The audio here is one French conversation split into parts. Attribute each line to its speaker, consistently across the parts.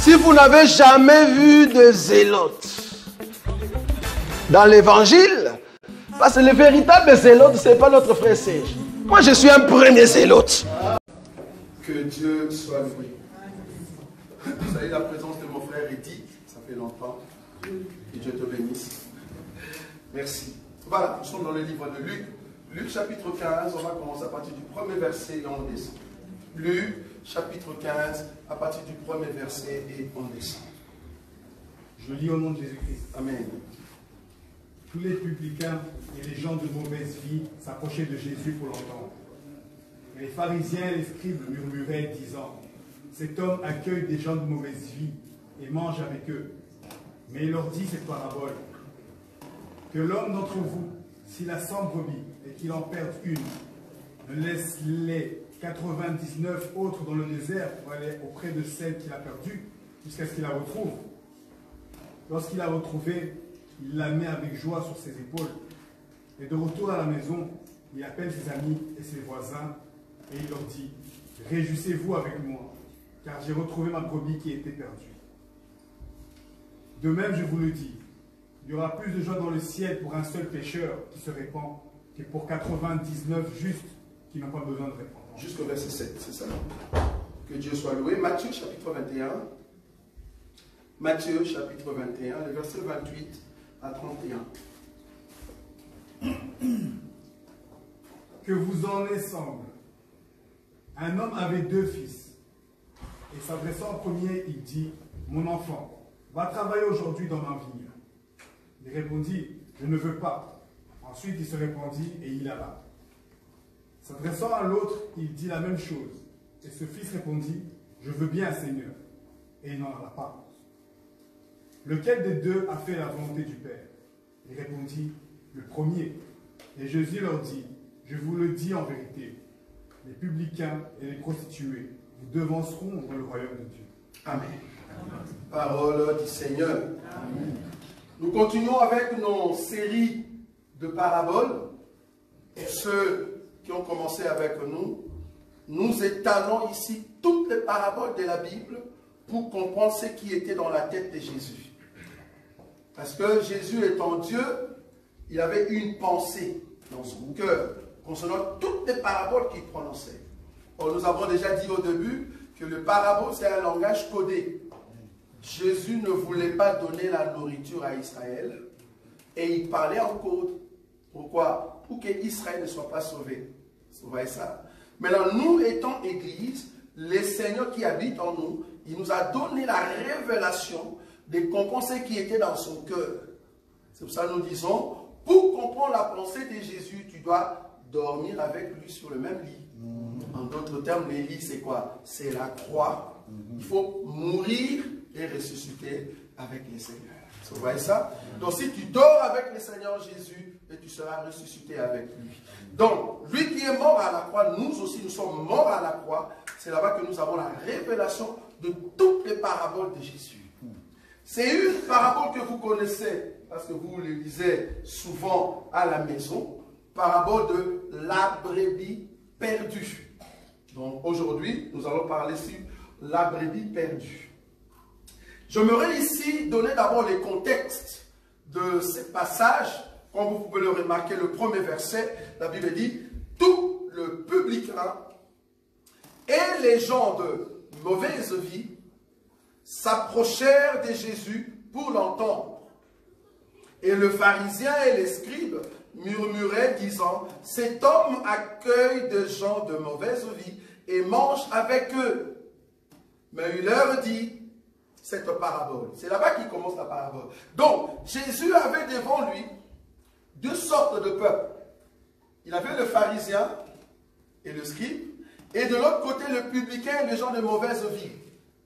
Speaker 1: Si vous n'avez jamais vu de zélotes dans l'évangile, parce que le véritable zélote, ce n'est pas notre frère Serge. Moi, je suis un premier zélote. Que Dieu soit loué. Vous savez, la présence de mon frère Eddy, ça fait longtemps. Que Dieu te bénisse. Merci. Voilà, nous sommes dans le livre de Luc. Luc chapitre 15, on va commencer à partir du premier verset et on descend. Luc chapitre 15, à partir du premier verset et on descend.
Speaker 2: Je lis au nom de Jésus-Christ.
Speaker 1: Amen.
Speaker 2: Tous les publicains et les gens de mauvaise vie s'approchaient de Jésus pour l'entendre. Les pharisiens et les scribes murmuraient, disant, « Cet homme accueille des gens de mauvaise vie et mange avec eux. » Mais il leur dit cette parabole, « Que l'homme d'entre vous, s'il a 100 brebis et qu'il en perde une, ne laisse les 99 autres dans le désert pour aller auprès de celle qu'il a perdue, jusqu'à ce qu'il la retrouve. Lorsqu'il l'a retrouvée, il la met avec joie sur ses épaules. Et de retour à la maison, il appelle ses amis et ses voisins, et il leur dit, « Réjouissez-vous avec moi, car j'ai retrouvé ma brebis qui était perdue. » De même, je vous le dis, il y aura plus de joie dans le ciel pour un seul pécheur qui se répand, que pour 99 justes qui n'ont pas besoin de répandre.
Speaker 1: Jusqu'au verset 7, c'est ça. Que Dieu soit loué. Matthieu chapitre 21. Matthieu chapitre 21, le verset 28 à 31.
Speaker 2: Que vous en est semble. Un homme avait 2 fils. Et s'adressant au premier, il dit, « Mon enfant, va travailler aujourd'hui dans ma vigne. » Il répondit, « Je ne veux pas. » Ensuite, il se répandit et il alla. S'adressant à l'autre, il dit la même chose. Et ce fils répondit, « Je veux bien, Seigneur. » Et il n'en alla pas. Lequel des deux a fait la volonté du Père? Il répondit, « Le premier. » Et Jésus leur dit, « Je vous le dis en vérité, les publicains et les prostituées vous devanceront dans le royaume de Dieu. »
Speaker 1: Amen. Parole du Seigneur. Amen. Nous continuons avec nos séries de paraboles. Et ceux qui ont commencé avec nous, nous étalons ici toutes les paraboles de la Bible pour comprendre ce qui était dans la tête de Jésus. Parce que Jésus étant Dieu, il avait une pensée dans son cœur concernant toutes les paraboles qu'il prononçait. Or, nous avons déjà dit au début que le parabole, c'est un langage codé. Jésus ne voulait pas donner la nourriture à Israël et il parlait en code. Pourquoi? Pour qu'Israël ne soit pas sauvé. Vous voyez ça? Maintenant, nous étant Église, le Seigneur qui habite en nous, il nous a donné la révélation de comprendre ce qui était dans son cœur. C'est pour ça que nous disons, pour comprendre la pensée de Jésus, tu dois dormir avec lui sur le même lit. En d'autres termes, le lit, c'est quoi? C'est la croix. Il faut mourir et ressusciter avec le Seigneur. Vous voyez ça? Donc si tu dors avec le Seigneur Jésus, et tu seras ressuscité avec lui. Donc, lui qui est mort à la croix, nous aussi nous sommes morts à la croix. C'est là-bas que nous avons la révélation de toutes les paraboles de Jésus. C'est une parabole que vous connaissez, parce que vous le lisez souvent à la maison. Parabole de la brebis perdue. Donc aujourd'hui, nous allons parler sur la brebis perdue. J'aimerais ici donner d'abord le contexte de ce passage. Comme vous pouvez le remarquer, le premier verset, la Bible dit, tout le publicain et les gens de mauvaise vie s'approchèrent de Jésus pour l'entendre. Et le pharisien et les scribes murmuraient, disant, « Cet homme accueille des gens de mauvaise vie et mange avec eux. » Mais il leur dit cette parabole. C'est là-bas qu'il commence la parabole. Donc, Jésus avait devant lui 2 sortes de peuples. Il avait le pharisien et le scribe, et de l'autre côté, le publicain et les gens de mauvaise vie.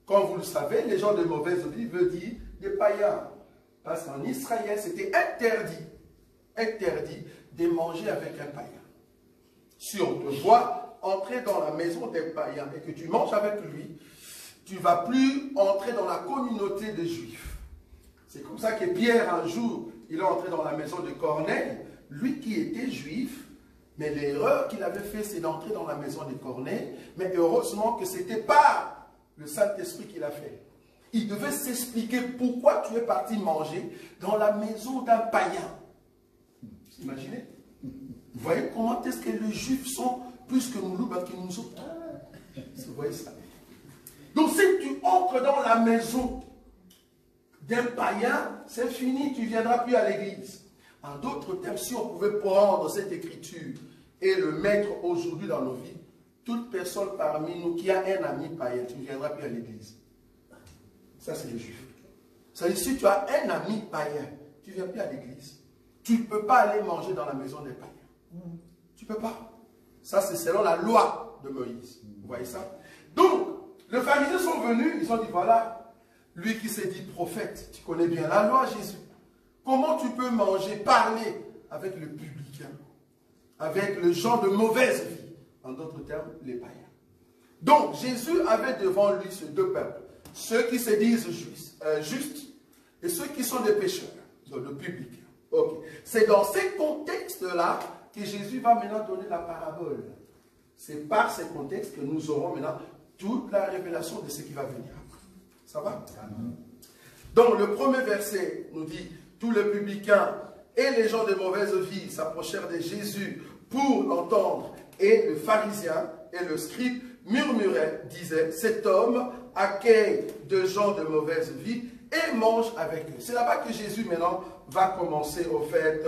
Speaker 1: Comme vous le savez, les gens de mauvaise vie veut dire des païens. Parce qu'en Israël, c'était interdit de manger avec un païen. Si on te voit entrer dans la maison d'un païen et que tu manges avec lui, tu ne vas plus entrer dans la communauté des Juifs. C'est comme ça que Pierre, un jour, il est entré dans la maison de Corneille, lui qui était juif, mais l'erreur qu'il avait fait, c'est d'entrer dans la maison de Corneille, mais heureusement que ce n'était pas le Saint-Esprit qui l'a fait. il devait s'expliquer pourquoi tu es parti manger dans la maison d'un païen. Vous imaginez? Vous voyez comment est-ce que les Juifs sont plus que nous, parce qu'ils nous ont... Vous voyez ça? Donc si tu entres dans la maison d'un païen, c'est fini, tu ne viendras plus à l'église. En d'autres termes, si on pouvait prendre cette écriture et le mettre aujourd'hui dans nos vies, toute personne parmi nous qui a un ami païen, tu ne viendras plus à l'église. Ça, c'est les Juifs. C'est-à-dire, si tu as un ami païen, tu ne viens plus à l'église. Tu ne peux pas aller manger dans la maison des païens. Tu ne peux pas. Ça, c'est selon la loi de Moïse. Vous voyez ça? Donc, les pharisiens sont venus, ils ont dit, voilà, lui qui s'est dit prophète, tu connais bien la loi, Jésus. Comment tu peux manger, parler avec le publicain, avec les gens de mauvaise vie, en d'autres termes, les païens. Donc, Jésus avait devant lui ces deux peuples, ceux qui se disent justes et ceux qui sont des pécheurs, donc le public. Okay. C'est dans ces contextes-là que Jésus va maintenant donner la parabole. C'est par ces contextes que nous aurons maintenant toute la révélation de ce qui va venir. Ça va? Donc, le premier verset nous dit, tous les publicains et les gens de mauvaise vie s'approchèrent de Jésus pour l'entendre, et le pharisien et le scribe murmuraient, disaient, cet homme accueille de gens de mauvaise vie et mange avec eux. C'est là-bas que Jésus maintenant va commencer au fait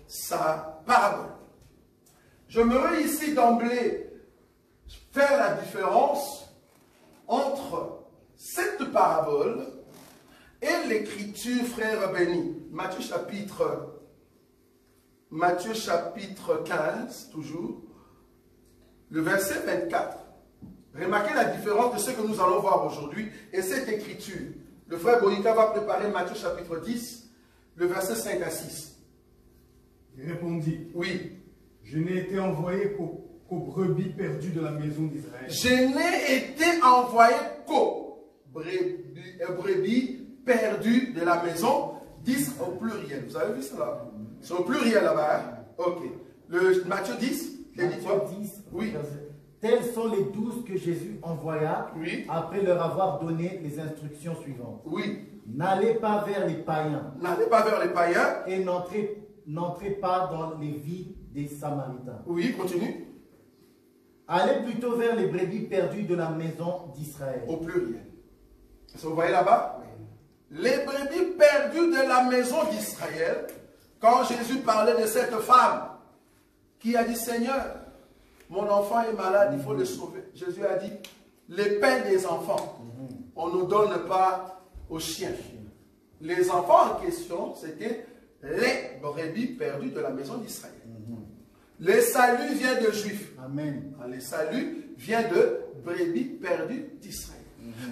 Speaker 1: sa parabole. J'aimerais ici d'emblée faire la différence entre cette parabole et l'écriture, frère béni. Matthieu chapitre 15, toujours, le verset 24. Remarquez la différence de ce que nous allons voir aujourd'hui et cette écriture. Le frère Boïka va préparer Matthieu chapitre 10, le verset 5 à 6.
Speaker 2: Il répondit,
Speaker 1: oui.
Speaker 2: Je n'ai été envoyé qu'aux brebis perdues de la maison d'Israël.
Speaker 1: Je n'ai été envoyé qu'aux brebis perdues de la maison, 10 au pluriel. Vous avez vu cela? C'est au pluriel là-bas. Hein? Ok. Le Matthieu 10,
Speaker 3: Matthieu 10,
Speaker 1: oui.
Speaker 3: Tels sont les 12 que Jésus envoya,
Speaker 1: oui,
Speaker 3: après leur avoir donné les instructions suivantes.
Speaker 1: Oui.
Speaker 3: N'allez pas vers les païens.
Speaker 1: N'allez pas vers les païens.
Speaker 3: Et n'entrez pas dans les vies des Samaritains.
Speaker 1: Oui, continue.
Speaker 3: Allez plutôt vers les brebis perdues de la maison d'Israël.
Speaker 1: Au pluriel. Vous voyez là-bas? Oui. Les brebis perdues de la maison d'Israël, quand Jésus parlait de cette femme qui a dit, Seigneur, mon enfant est malade, il faut le sauver. Jésus a dit, les pains des enfants, on ne donne pas aux chiens. Les enfants en question, c'était les brebis perdues de la maison d'Israël. Le salut vient de Juifs.
Speaker 3: Amen.
Speaker 1: Le salut vient de brebis perdues d'Israël.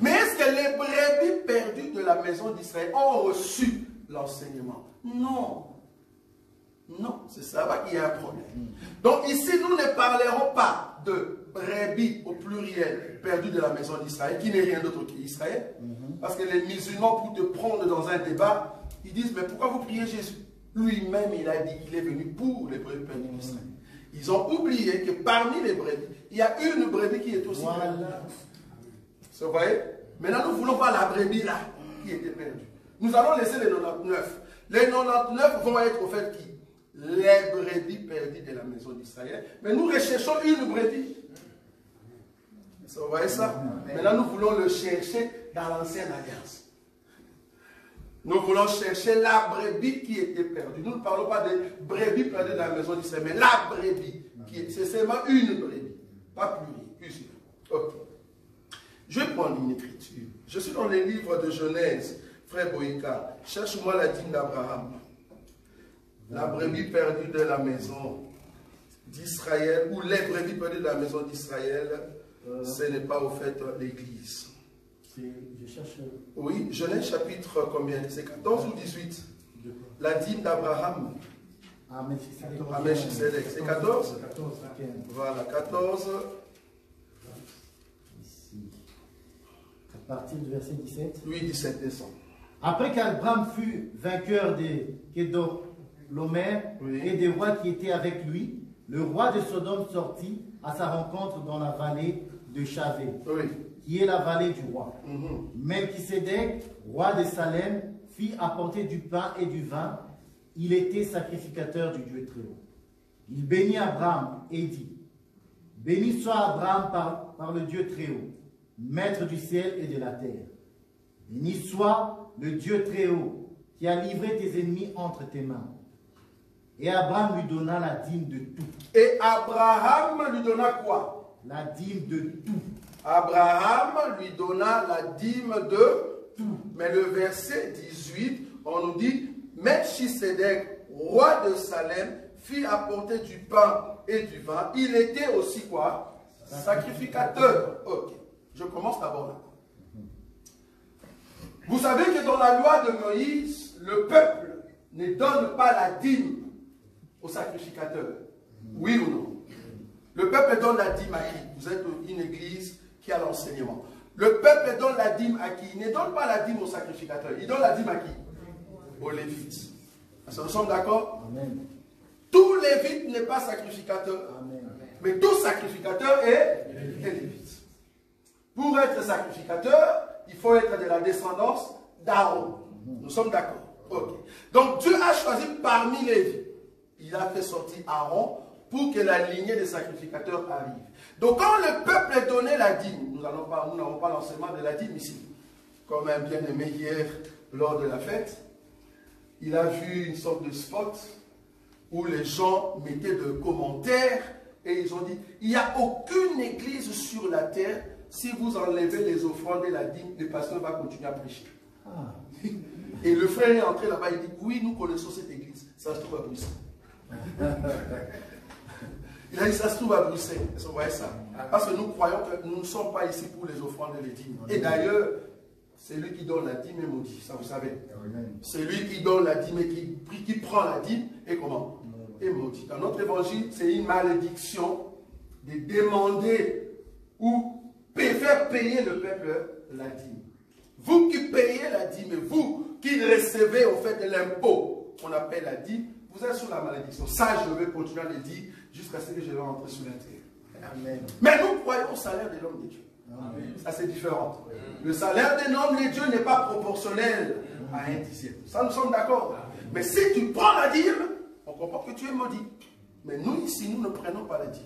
Speaker 1: Mais est-ce que les brebis perdues de la maison d'Israël ont reçu l'enseignement? Non. Non, c'est ça qu'il y a un problème. Donc ici, nous ne parlerons pas de brebis au pluriel perdues de la maison d'Israël, qui n'est rien d'autre qu'Israël. Parce que les musulmans, pour te prendre dans un débat, ils disent, mais pourquoi vous priez Jésus? Lui-même, il a dit qu'il est venu pour les brebis perdues d'Israël. Ils ont oublié que parmi les brebis, il y a une brebis qui est aussi perdue. Vous voyez? Maintenant, nous voulons voir la brebis là, qui était perdue. Nous allons laisser les 99. Les 99 vont être au fait qui? Les brebis perdues de la maison d'Israël. Mais nous recherchons une brebis. Vous voyez ça? Maintenant, nous voulons le chercher dans l'ancienne alliance. Nous voulons chercher la brebis qui était perdue. Nous ne parlons pas des brebis perdues de la maison d'Israël, mais la brebis. C'est seulement une brebis. Pas plusieurs. Ok. Je vais prendre une écriture. Je suis dans les livres de Genèse. Frère Boïka, cherche-moi la dîme d'Abraham. La brebis perdue de la maison d'Israël, ou les brebis perdues de la maison d'Israël, ce n'est pas au fait l'église.
Speaker 3: Je cherche...
Speaker 1: Oui, Genèse chapitre combien? C'est 14 ou 18? La dîme d'Abraham.
Speaker 3: Amen.
Speaker 1: C'est 14?
Speaker 2: 14.
Speaker 1: Voilà, 14.
Speaker 3: Ici. À partir du verset 17.
Speaker 1: Oui, 17 décembre.
Speaker 3: Après qu'Abraham fut vainqueur des Kédorlaomer et des rois qui étaient avec lui, le roi de Sodome sortit à sa rencontre dans la vallée de Chavé,
Speaker 1: oui,
Speaker 3: qui est la vallée du roi. Melchisédek, roi de Salem, fit apporter du pain et du vin. Il était sacrificateur du Dieu très haut. Il bénit Abraham et dit, béni soit Abraham par le Dieu très haut, maître du ciel et de la terre. Béni soit le Dieu très haut, qui a livré tes ennemis entre tes mains. Et Abraham lui donna la dîme de tout.
Speaker 1: Et Abraham lui donna quoi?
Speaker 3: La dîme de tout.
Speaker 1: Abraham lui donna la dîme de tout. Mais le verset 18, on nous dit, Melchisédek, roi de Salem, fit apporter du pain et du vin. Il était aussi quoi? Sacrificateur. Ok. Je commence d'abord là. Vous savez que dans la loi de Moïse, le peuple ne donne pas la dîme au sacrificateur. Oui ou non? Le peuple donne la dîme à qui? Vous êtes une église qui a l'enseignement. Le peuple donne la dîme à qui? Il ne donne pas la dîme au sacrificateur. Il donne la dîme à qui? Aux Lévites. Nous sommes d'accord?
Speaker 3: Amen.
Speaker 1: Tout Lévite n'est pas sacrificateur.
Speaker 3: Amen.
Speaker 1: Mais tout sacrificateur est Lévite. Pour être sacrificateur, il faut être de la descendance d'Aaron. Nous sommes d'accord? Ok. Donc Dieu a choisi parmi Lévi. Il a fait sortir Aaron pour que la lignée des sacrificateurs arrive. Donc quand le peuple donnait la dîme, nous n'avons pas l'enseignement de la dîme ici. Comme un bien-aimé hier lors de la fête, il a vu une sorte de spot où les gens mettaient des commentaires et ils ont dit, il n'y a aucune église sur la terre, si vous enlevez les offrandes et la dîme, le pasteur va continuer à prêcher. Ah. Et le frère est entré là-bas, il dit, oui, nous connaissons cette église, ça se trouve à Bruxelles. Il a dit, ça se trouve à Bruxelles. Vous voyez ça? Parce que nous croyons que nous ne sommes pas ici pour les offrandes et les dîmes. Et d'ailleurs, c'est lui qui donne la dîme et maudit, ça vous savez. C'est lui qui donne la dîme et qui prend la dîme et comment? Et maudit. Dans notre évangile, c'est une malédiction de demander ou faire payer le peuple la dîme. Vous qui payez la dîme, vous qui recevez au fait de l'impôt qu'on appelle la dîme, vous êtes sous la malédiction. Ça, je vais continuer à le dire jusqu'à ce que je vais rentrer sur l'intérieur. Amen. Mais nous croyons au salaire de l'homme de Dieu. Amen. Ça, c'est différent. Le salaire de l'homme de Dieu n'est pas proportionnel à un dixième. Ça, nous sommes d'accord. Mais si tu prends la dîme, on comprend que tu es maudit. Mais nous, ici, nous ne prenons pas la dîme.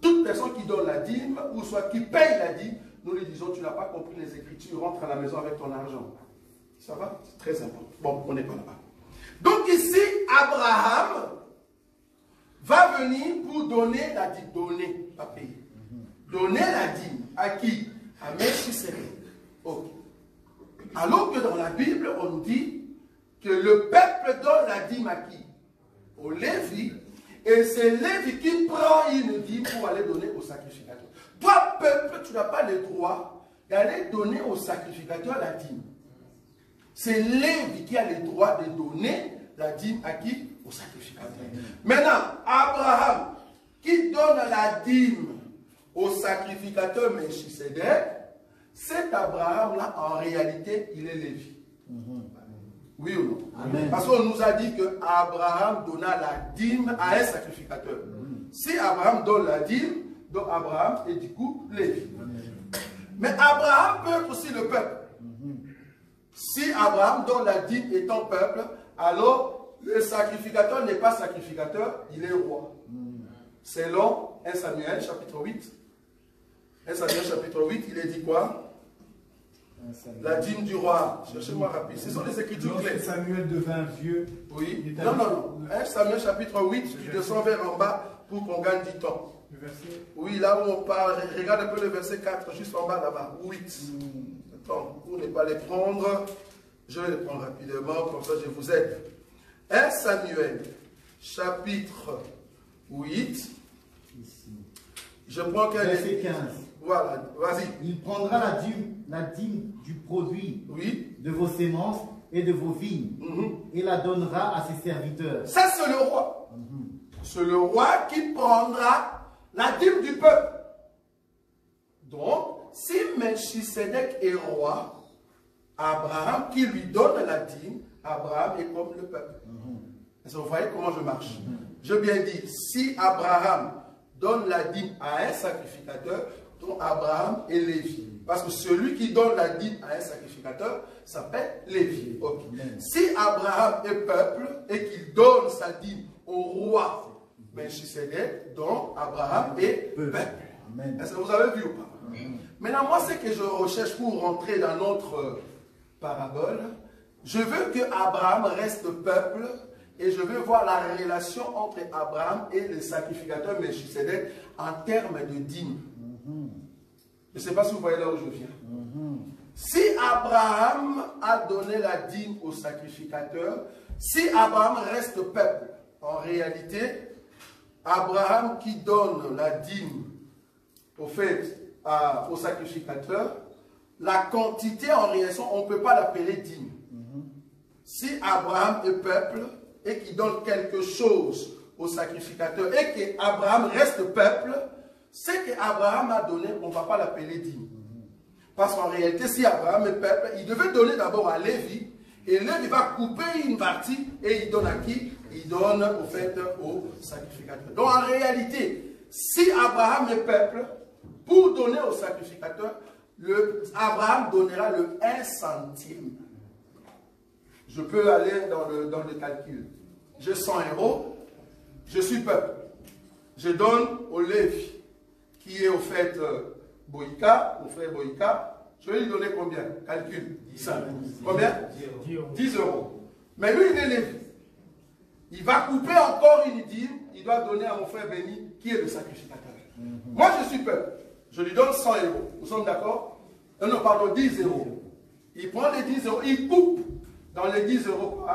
Speaker 1: Toute personne qui donne la dîme, ou soit qui paye la dîme, nous lui disons, tu n'as pas compris les Écritures, rentre à la maison avec ton argent. Ça va? C'est très important. Bon, on n'est pas là-bas. Donc ici, Abraham va venir pour donner la dîme. Donner, pas payer. Donner la dîme. À qui? À Melchisédek. Ok. Alors que dans la Bible, on nous dit que le peuple donne la dîme à qui? Au Lévi. Et c'est Lévi qui prend une dîme pour aller donner au sacrificateur. Toi, peuple, tu n'as pas le droit d'aller donner au sacrificateur la dîme. C'est Lévi qui a le droit de donner la dîme à qui? Au sacrificateur. Maintenant, Abraham, qui donne la dîme au sacrificateur Melchisédek, cet Abraham-là, en réalité, il est Lévi. Oui ou non? Amen. Parce qu'on nous a dit que Abraham donna la dîme à un sacrificateur. Si Abraham donne la dîme, donc Abraham est du coup Lévi. Mais Abraham peut être aussi le peuple. Si Abraham donne la dîme étant peuple, alors le sacrificateur n'est pas sacrificateur, il est roi. Selon 1 Samuel chapitre 8. 1 Samuel chapitre 8, il est dit quoi? La dîme du roi. Cherchez-moi rapide. Ce sont les écritures claires.
Speaker 2: Samuel devint vieux.
Speaker 1: Oui. Non. 1 Samuel chapitre 8, tu descends vers en bas pour qu'on gagne du temps.
Speaker 2: Le verset. Oui,
Speaker 1: là où on parle, regarde un peu le verset 4, juste en bas là-bas. 8. Attends, pour ne pas les prendre, je vais les prendre rapidement, comme ça je vous aide. 1 Samuel chapitre 8. Je prends quel
Speaker 3: verset 15.
Speaker 1: Voilà, vas-y.
Speaker 3: Il prendra la dîme du produit de vos semences et de vos vignes et la donnera à ses serviteurs.
Speaker 1: Ça, c'est le roi. C'est le roi qui prendra la dîme du peuple. Donc, si Melchisédek est roi, Abraham qui lui donne la dîme, Abraham est comme le peuple. Vous voyez comment je marche? Je bien dit, si Abraham donne la dîme à un sacrificateur, donc Abraham est Lévi. Parce que celui qui donne la dîme à un sacrificateur s'appelle Lévi. Okay. Si Abraham est peuple et qu'il donne sa dîme au roi Melchisedec, donc Abraham est peuple. Est-ce que vous avez vu ou pas? Maintenant, moi, ce que je recherche pour rentrer dans notre parabole, je veux que Abraham reste peuple et je veux voir la relation entre Abraham et le sacrificateur Melchisedec en termes de dîme. Je ne sais pas si vous voyez là où je viens. Si Abraham a donné la dîme au sacrificateur, si Abraham reste peuple, en réalité, Abraham qui donne la dîme au fait au sacrificateur, la quantité en réalité, on ne peut pas l'appeler dîme. Si Abraham est peuple et qu'il donne quelque chose au sacrificateur et qu'Abraham reste peuple, ce qu'Abraham a donné, on ne va pas l'appeler dîme. Parce qu'en réalité, si Abraham est peuple, il devait donner d'abord à Lévi, et Lévi va couper une partie, et il donne à qui? Il donne au fait au sacrificateur. Donc en réalité, si Abraham est peuple, pour donner au sacrificateur, Abraham donnera le 1 centime. Je peux aller dans le calcul. J'ai 100 €, je suis peuple. Je donne au Lévi, qui est au fait Boïka, mon frère Boïka, je vais lui donner combien? Calcul. 5. Combien? 10 €. Mais lui, il est Lévi. Il va couper encore une dîme, il doit donner à mon frère Béni, qui est le sacrificateur. Moi, je suis peuple. Je lui donne 100 €. Nous sommes d'accord? Non, pardon, 10 €. Il prend les 10 €, il coupe dans les 10 €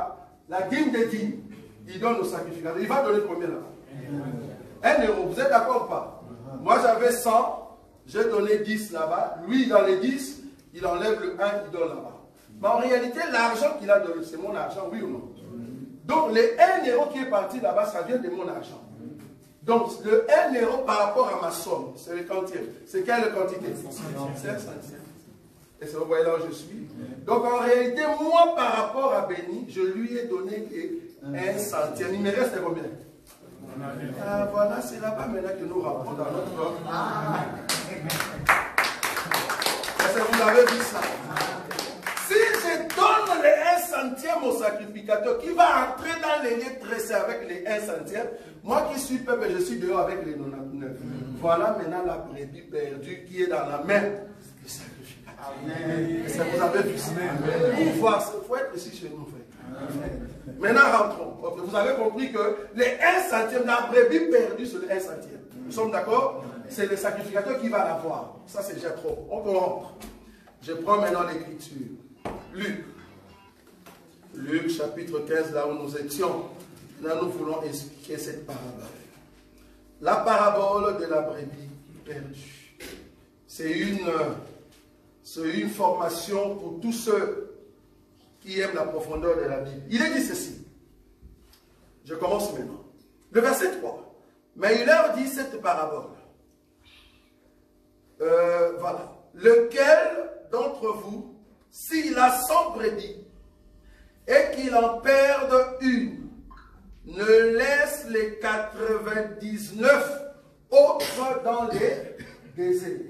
Speaker 1: la dîme des dîmes. Il donne au sacrificateur. Il va donner combien là-bas? 1 €. Vous êtes d'accord ou pas? Moi, j'avais 100, j'ai donné 10 là-bas. Lui, dans les 10, il enlève le 1, il donne là-bas. Mais en réalité, l'argent qu'il a donné, c'est mon argent, oui ou non? Donc, les 1 € qui est parti là-bas, ça vient de mon argent. Donc, le 1 € par rapport à ma somme, c'est le quantième. C'est quelle quantité? C'est 1 centime. Et ça, vous voyez là où je suis. Donc, en réalité, moi, par rapport à Béni, je lui ai donné 1 centime. Il me reste combien? Voilà, c'est là-bas maintenant que nous rentrons dans notre... Est-ce que vous avez vu ça? Si je donne les 1 centime au sacrificateur qui va entrer dans les liens tressés avec les 1 centime, moi qui suis peuple, je suis dehors avec les 99. Voilà maintenant la brebis perdue qui est dans la main du sacrificateur. Est-ce que vous avez vu ça? Pour voir ça, il faut être ici chez nous, frère. Maintenant rentrons. Okay, vous avez compris que les 1 centime, la brebis perdue, c'est le 1 centime. Nous sommes d'accord? C'est le sacrificateur qui va l'avoir. Ça, c'est déjà trop. On rentre. Je prends maintenant l'écriture. Luc chapitre 15, là où nous étions. Là, nous voulons expliquer cette parabole. La parabole de la brebis perdue. C'est une formation pour tous ceux qui aiment la profondeur de la Bible. Il est dit ceci. Je commence maintenant. Le verset 3. Mais il leur dit cette parabole. Voilà. Lequel d'entre vous, s'il a 100 brebis et qu'il en perde une, ne laisse les 99 autres dans les déserts.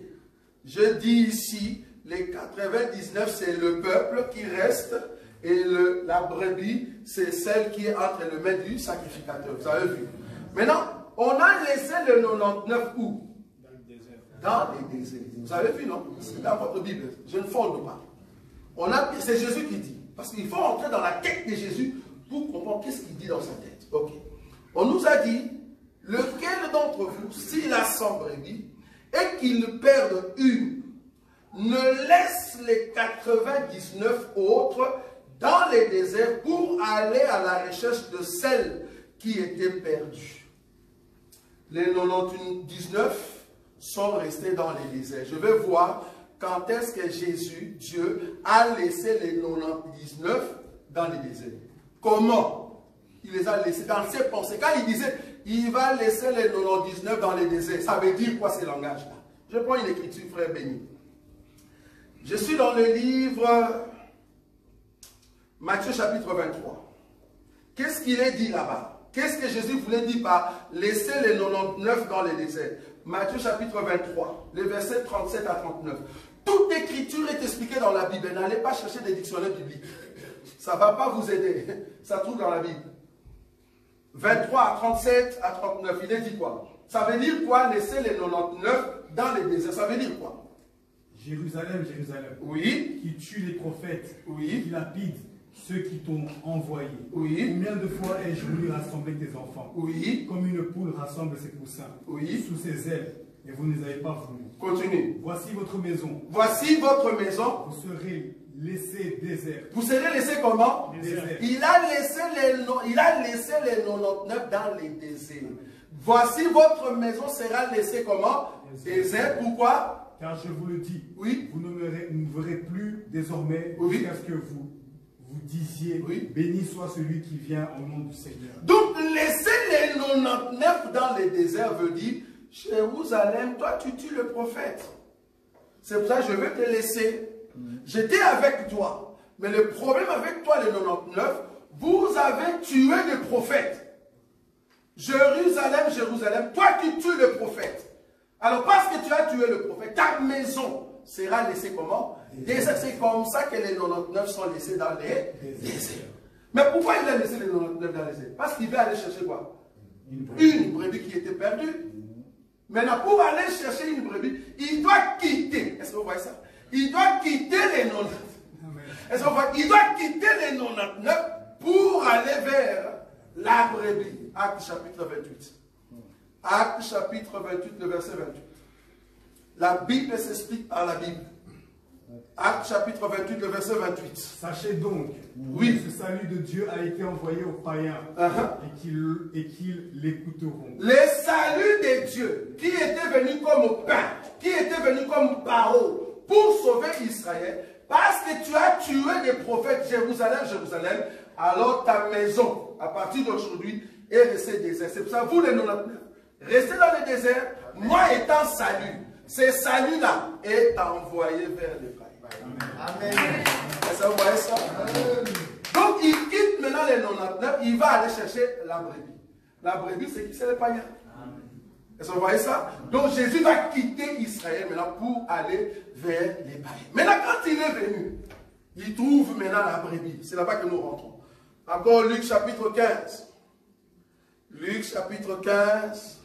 Speaker 1: Je dis ici, les 99, c'est le peuple qui reste, et la brebis, c'est celle qui est entre les mains du sacrificateur. Vous avez vu? Maintenant, on a laissé le 99 où? Dans le désert. Dans les déserts. Vous avez vu, non? C'est dans votre Bible. Je ne fonde pas. C'est Jésus qui dit. Parce qu'il faut entrer dans la tête de Jésus pour comprendre qu'est-ce qu'il dit dans sa tête. Ok. On nous a dit, lequel d'entre vous, s'il a 100 brebis, et qu'il perde une, ne laisse les 99 autres dans les déserts pour aller à la recherche de celle qui était perdue. Les 99 sont restés dans les déserts. Je vais voir quand est-ce que Jésus, Dieu, a laissé les 99 dans les déserts. Comment? Il les a laissés dans ses pensées. Quand il disait, il va laisser les 99 dans les déserts, ça veut dire quoi ce langage-là? Je prends une écriture, frère béni. Je suis dans le livre Matthieu chapitre 23. Qu'est-ce qu'il est dit là-bas? Qu'est-ce que Jésus voulait dire par laisser les 99 dans les déserts? Matthieu chapitre 23, les versets 37 à 39. Tout Toute écriture est expliquée dans la Bible. N'allez pas chercher des dictionnaires bibliques. Ça ne va pas vous aider. Ça trouve dans la Bible. 23 à 37 à 39, il est dit quoi? Ça veut dire quoi? Laisser les 99 dans les déserts. Ça veut dire quoi?
Speaker 2: Jérusalem, Jérusalem.
Speaker 1: Oui.
Speaker 2: Qui tue les prophètes.
Speaker 1: Oui.
Speaker 2: Qui lapide ceux qui t'ont envoyé.
Speaker 1: Oui.
Speaker 2: Combien de fois ai-je voulu rassembler tes enfants?
Speaker 1: Oui.
Speaker 2: Comme une poule rassemble ses poussins.
Speaker 1: Oui.
Speaker 2: Sous ses ailes. Et vous ne les avez pas voulu.
Speaker 1: Continue.
Speaker 2: Voici votre maison.
Speaker 1: Voici votre maison.
Speaker 2: Vous serez laissés désert.
Speaker 1: Vous serez laissés comment?
Speaker 2: Désert.
Speaker 1: Il a laissé les 99 dans les déserts. Voici votre maison sera laissée comment? Désert. Pourquoi?
Speaker 2: Car je vous le dis,
Speaker 1: oui.
Speaker 2: Vous ne me verrez plus désormais jusqu'à ce que vous disiez, béni soit celui qui vient au nom du Seigneur.
Speaker 1: Donc laisser les 99 dans les déserts veut dire, Jérusalem, toi tu tues le prophète. C'est pour ça que je veux te laisser. J'étais avec toi. Mais le problème avec toi, les 99, vous avez tué le prophète. Jérusalem, Jérusalem, toi tu tues le prophète. Alors parce que tu as tué le prophète, ta maison sera laissée comment? C'est comme ça que les 99 sont laissés dans les déserts. Mais pourquoi il a laissé les 99 dans les déserts? Parce qu'il veut aller chercher quoi? Une brebis qui était perdue. Maintenant, pour aller chercher une brebis, il doit quitter. Est-ce que vous voyez ça? Il doit quitter les 99. Est-ce que vous voyez? Il doit quitter les 99 pour aller vers la brebis. Acte chapitre 28. Acte chapitre 28, le verset 28. La Bible s'explique par la Bible. Acte chapitre 28, le verset 28.
Speaker 2: Sachez donc que ce salut de Dieu a été envoyé aux païens et qu'ils l'écouteront.
Speaker 1: Le salut de Dieu qui était venu comme pain, qui était venu comme parole pour sauver Israël, parce que tu as tué des prophètes, Jérusalem, Jérusalem, alors ta maison, à partir d'aujourd'hui, est restée désert. C'est pour ça, vous les 99, restez dans le désert, moi étant salut. Ce salut-là est envoyé vers les païens. Amen. Est-ce que vous voyez ça? Amen. Donc il quitte maintenant les 99, il va aller chercher la brebis. La brebis, c'est qui? C'est les païens. Est-ce que vous voyez ça? Donc Jésus va quitter Israël maintenant pour aller vers les païens. Maintenant, quand il est venu, il trouve maintenant la brebis. C'est là-bas que nous rentrons. Encore Luc chapitre 15. Luc chapitre 15.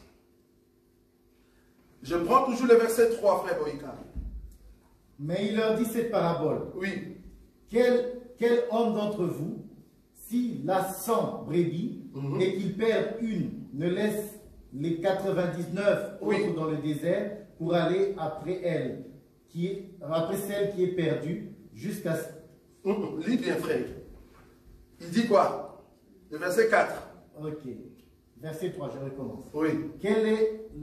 Speaker 1: Je prends toujours le verset 3, frère Boïka.
Speaker 3: Mais il leur dit cette parabole.
Speaker 1: Oui.
Speaker 3: Quel homme d'entre vous, s'il a 100 brebis et qu'il perd une, ne laisse les 99 autres dans le désert pour aller après après celle qui est perdue jusqu'à...
Speaker 1: Lis bien, frère. Il dit quoi? Le verset 4.
Speaker 3: Ok. Verset 3, je recommence.
Speaker 1: Oui.
Speaker 3: Quel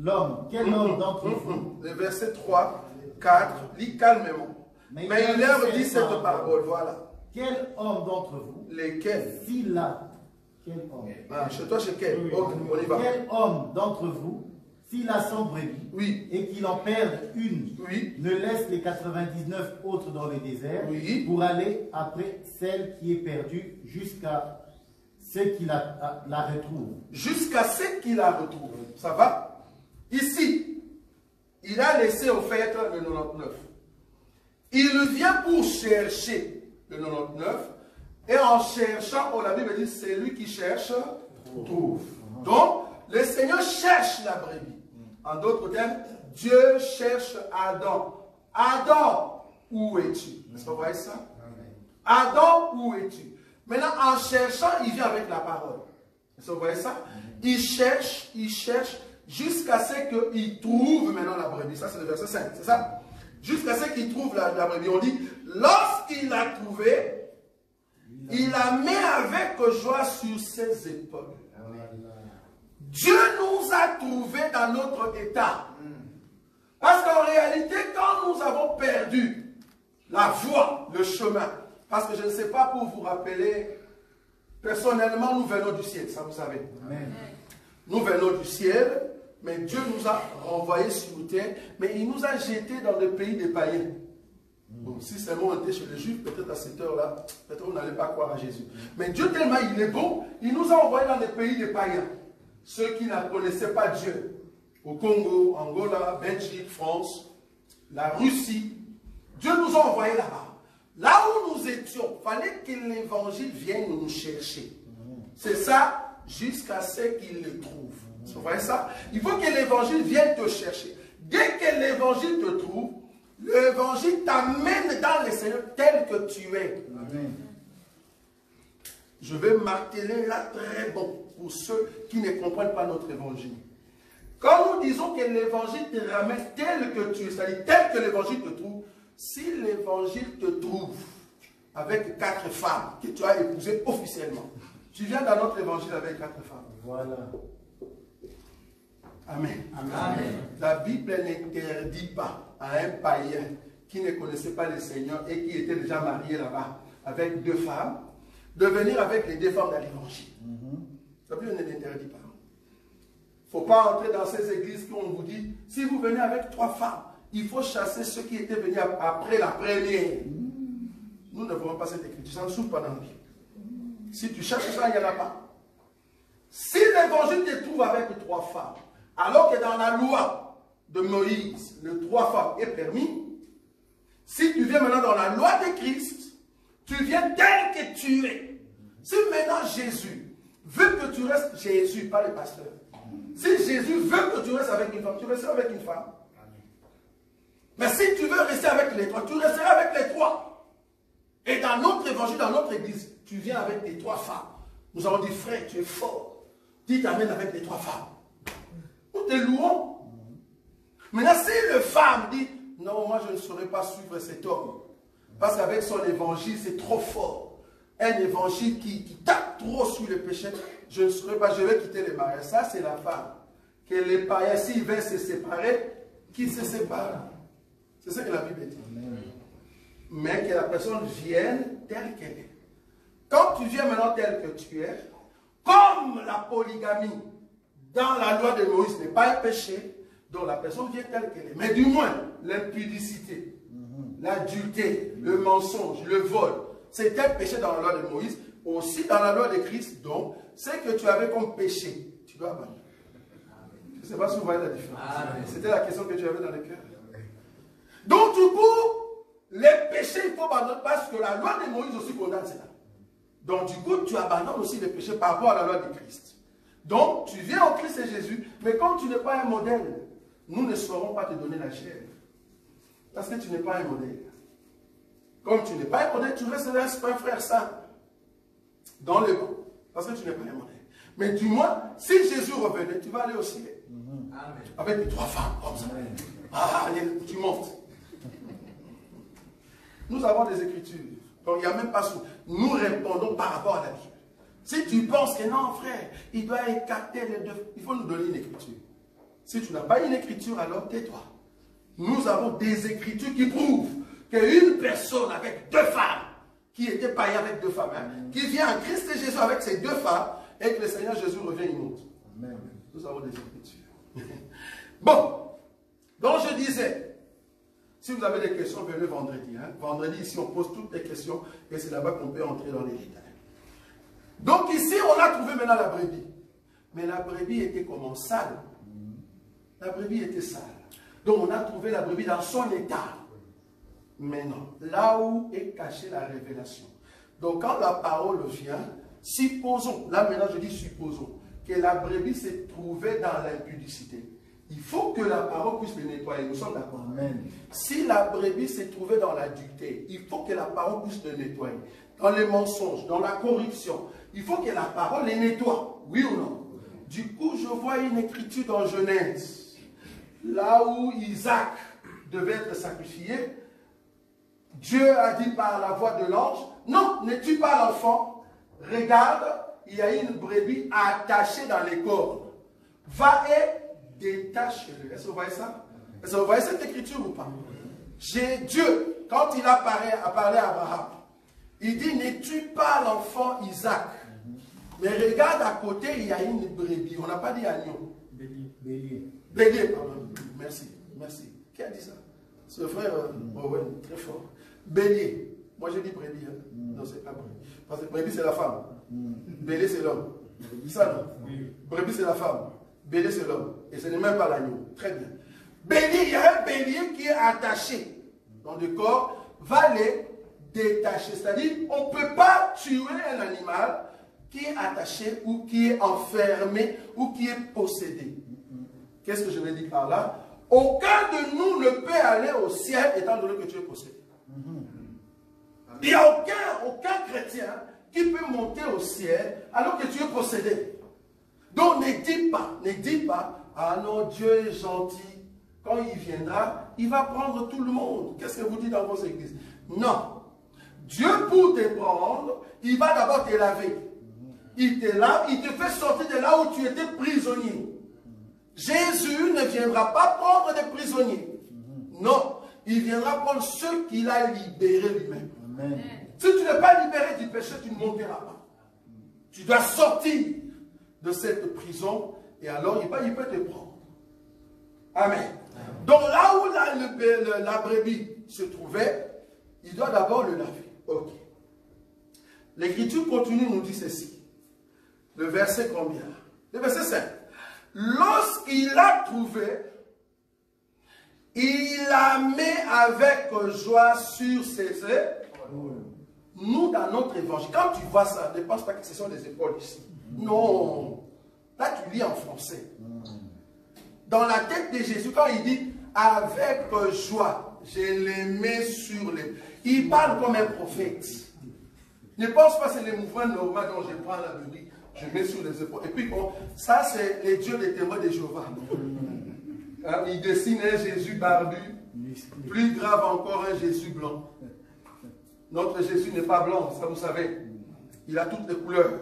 Speaker 3: homme d'entre vous...
Speaker 1: Le verset 3, 4, lis calmement. Mais il leur dit cette parabole, voilà.
Speaker 3: Quel homme d'entre vous...
Speaker 1: Lesquels?
Speaker 3: S'il a... Quel homme?
Speaker 1: Chez toi, chez quel? Ok, on y va.
Speaker 3: Quel homme d'entre vous, s'il a 100 brebis et qu'il en perde une, ne laisse les 99 autres dans le désert pour aller après celle qui est perdue jusqu'à ce qu'il la retrouve.
Speaker 1: Jusqu'à ce qu'il la retrouve. Ça va? Ici, il a laissé au fait le 99. Il vient pour chercher le 99. Et en cherchant, la Bible dit, c'est lui qui cherche, trouve. Donc, le Seigneur cherche la brebis. En d'autres termes, Dieu cherche Adam. Adam, où es-tu? Est-ce que vous voyez ça? Adam, où es-tu? Maintenant, en cherchant, il vient avec la parole. Est-ce que vous voyez ça? Il cherche, jusqu'à ce qu'il trouve maintenant la brebis. Ça, c'est le verset 5, c'est ça? Jusqu'à ce qu'il trouve la brebis. On dit, lorsqu'il l'a trouvé, il la met avec joie sur ses épaules. Dieu nous a trouvés dans notre état. Parce qu'en réalité, quand nous avons perdu la voie, le chemin, parce que je ne sais pas pour vous rappeler, personnellement, nous venons du ciel, ça vous savez. Amen. Nous venons du ciel, mais Dieu nous a renvoyés sur terre, mais il nous a jetés dans le pays des païens. Donc, si seulement on était chez les Juifs, peut-être à cette heure-là, peut-être on n'allait pas croire à Jésus. Mais Dieu tellement il est bon, il nous a envoyés dans les pays des païens. Ceux qui ne connaissaient pas Dieu. Au Congo, Angola, Belgique, France, la Russie. Dieu nous a envoyés là-bas. Là où nous étions, il fallait que l'évangile vienne nous chercher. C'est ça, jusqu'à ce qu'il le trouve. Vous voyez ça? Il faut que l'évangile vienne te chercher. Dès que l'évangile te trouve, l'évangile t'amène dans le Seigneur tel que tu es. Amen. Je vais marteler là très bon pour ceux qui ne comprennent pas notre évangile. Quand nous disons que l'évangile te ramène tel que tu es, c'est-à-dire tel que l'évangile te trouve, si l'évangile te trouve avec 4 femmes que tu as épousées officiellement, tu viens dans notre évangile avec 4 femmes.
Speaker 3: Voilà.
Speaker 1: Amen.
Speaker 3: Amen.
Speaker 1: La Bible n'interdit pas à un païen qui ne connaissait pas le Seigneur et qui était déjà marié là-bas avec 2 femmes, de venir avec les 2 femmes dans l'évangile. La Bible ne l'interdit pas. Il ne faut pas entrer dans ces églises où on vous dit, si vous venez avec 3 femmes, il faut chasser ceux qui étaient venus après la première. Nous ne voulons pas cette écriture, ça ne s'ouvre pas dans la Bible. Si tu cherches ça, il n'y en a pas. Si l'évangile te trouve avec 3 femmes, alors que dans la loi de Moïse, les 3 femmes est permis, si tu viens maintenant dans la loi de Christ, tu viens tel que tu es. Si maintenant Jésus veut que tu restes, Jésus, pas le pasteur. Si Jésus veut que tu restes avec une femme, tu resteras avec une femme. Mais si tu veux rester avec les 3, tu resteras avec les 3. Et dans notre évangile, dans notre église, tu viens avec les 3 femmes. Nous avons dit, frère, tu es fort. Dis t'amènes avec les 3 femmes. Nous te louons. Maintenant, si le femme dit, non, moi je ne saurais pas suivre cet homme. Parce qu'avec son évangile, c'est trop fort. Un évangile qui tape trop sur le péché. Je ne saurais pas, je vais quitter le mariage. Ça, c'est la femme. Que les païens, s'ils veulent se séparer, qu'ils se séparent. C'est ce que la Bible dit. Mais que la personne vienne telle qu'elle est. Quand tu viens maintenant tel que tu es, comme la polygamie dans la loi de Moïse n'est pas un péché, donc la personne vient telle qu'elle est. Mais du moins, l'impudicité, l'adultère, le mensonge, le vol, c'est un péché dans la loi de Moïse, aussi dans la loi de Christ. Donc, ce que tu avais comme péché, tu dois abandonner. Je ne sais pas si vous voyez la différence. C'était la question que tu avais dans le cœur. Donc, du coup, les péchés, il faut abandonner parce que la loi de Moïse aussi condamne cela. Donc, du coup, tu abandonnes aussi les péchés par rapport à la loi de Christ. Donc, tu viens au Christ et Jésus, mais comme tu n'es pas un modèle, nous ne saurons pas te donner la chair. Parce que tu n'es pas un modèle. Comme tu n'es pas un modèle, tu resteras un frère saint. Dans le bon. Parce que tu n'es pas un modèle. Mais du moins, si Jésus revenait, tu vas aller au ciel. Avec les 3 femmes, comme ça. Ah, tu montes. Nous avons des écritures. Donc, il n'y a même pas sous. Nous répondons par rapport à la Bible. Si tu penses que non, frère, il doit écarter les 2, il faut nous donner une écriture. Si tu n'as pas une écriture, alors tais-toi. Nous avons des écritures qui prouvent qu'une personne avec 2 femmes, qui était païen avec 2 femmes, qui vient en Christ et Jésus avec ces 2 femmes, et que le Seigneur Jésus revient, il monte. Amen. Nous avons des écritures. Bon, donc je disais, si vous avez des questions, venez vendredi. Vendredi, ici, on pose toutes les questions, et c'est là-bas qu'on peut entrer dans les détails. Donc ici, on a trouvé maintenant la brebis. Mais la brebis était comment? Sale. La brebis était sale. Donc on a trouvé la brebis dans son état. Mais non, là où est cachée la révélation. Donc quand la parole vient, supposons, là maintenant je dis supposons, que la brebis s'est trouvée dans l'impudicité. Il faut que la parole puisse le nettoyer. Nous sommes d'accord. Si la brebis s'est trouvée dans l'adultère, il faut que la parole puisse le nettoyer. Dans les mensonges, dans la corruption, il faut que la parole les nettoie. Oui ou non? Du coup, je vois une écriture dans Genèse, là où Isaac devait être sacrifié. Dieu a dit par la voix de l'ange, non, ne tue pas l'enfant. Regarde, il y a une brebis attachée dans les cordes. Va et détache-le. Est-ce que vous voyez ça? Est-ce que vous voyez cette écriture ou pas? Dieu, quand il a parlé à Abraham, il dit, ne tue pas l'enfant Isaac. Mais regarde à côté, il y a une brebis. On n'a pas dit agneau. Bélier. Bélier, pardon. Merci, merci. Qui a dit ça? Ce frère Owen, très fort. Bélier. Moi j'ai dit brebis. Non, c'est pas brebis. Parce que brebis c'est la femme. Bélier c'est l'homme. Ça non? Brebis c'est la femme. Bélier c'est l'homme. Et ce n'est même pas l'agneau. Très bien. Bélier, il y a un bélier qui est attaché dans le corps, va les détacher. C'est-à-dire, on ne peut pas tuer un animal qui est attaché ou qui est enfermé ou qui est possédé. Qu'est-ce que je veux dire par là? Aucun de nous ne peut aller au ciel étant donné que tu es possédé. Il n'y a aucun chrétien qui peut monter au ciel alors que tu es possédé. Donc ne dis pas, ah non, Dieu est gentil. Quand il viendra, il va prendre tout le monde. Qu'est-ce que vous dites dans vos églises? Non. Dieu, pour te prendre, il va d'abord te laver. Il te lave, il te fait sortir de là où tu étais prisonnier. Jésus ne viendra pas prendre des prisonniers. Non. Il viendra prendre ceux qu'il a libérés lui-même. Si tu n'es pas libéré du péché, tu ne monteras pas. Tu dois sortir de cette prison et alors il peut te prendre. Amen. Donc là où la brebis se trouvait, il doit d'abord le laver. Ok. L'Écriture continue, nous dit ceci. Le verset combien? Le verset 5. Lorsqu'il l'a trouvé, il la met avec joie sur ses épaules. Nous, dans notre évangile, quand tu vois ça, ne pense pas que ce sont les épaules ici. Non. Là, tu lis en français. Dans la tête de Jésus, quand il dit avec joie, je les mets sur les... Il parle comme un prophète. Ne pense pas que c'est les mouvements normaux dont je prends la Bible, je mets sur les épaules. Et puis, bon, ça, c'est les dieux des témoins de Jéhovah. Il dessine un Jésus barbu, plus grave encore, un Jésus blanc. Notre Jésus n'est pas blanc, ça vous savez. Il a toutes les couleurs.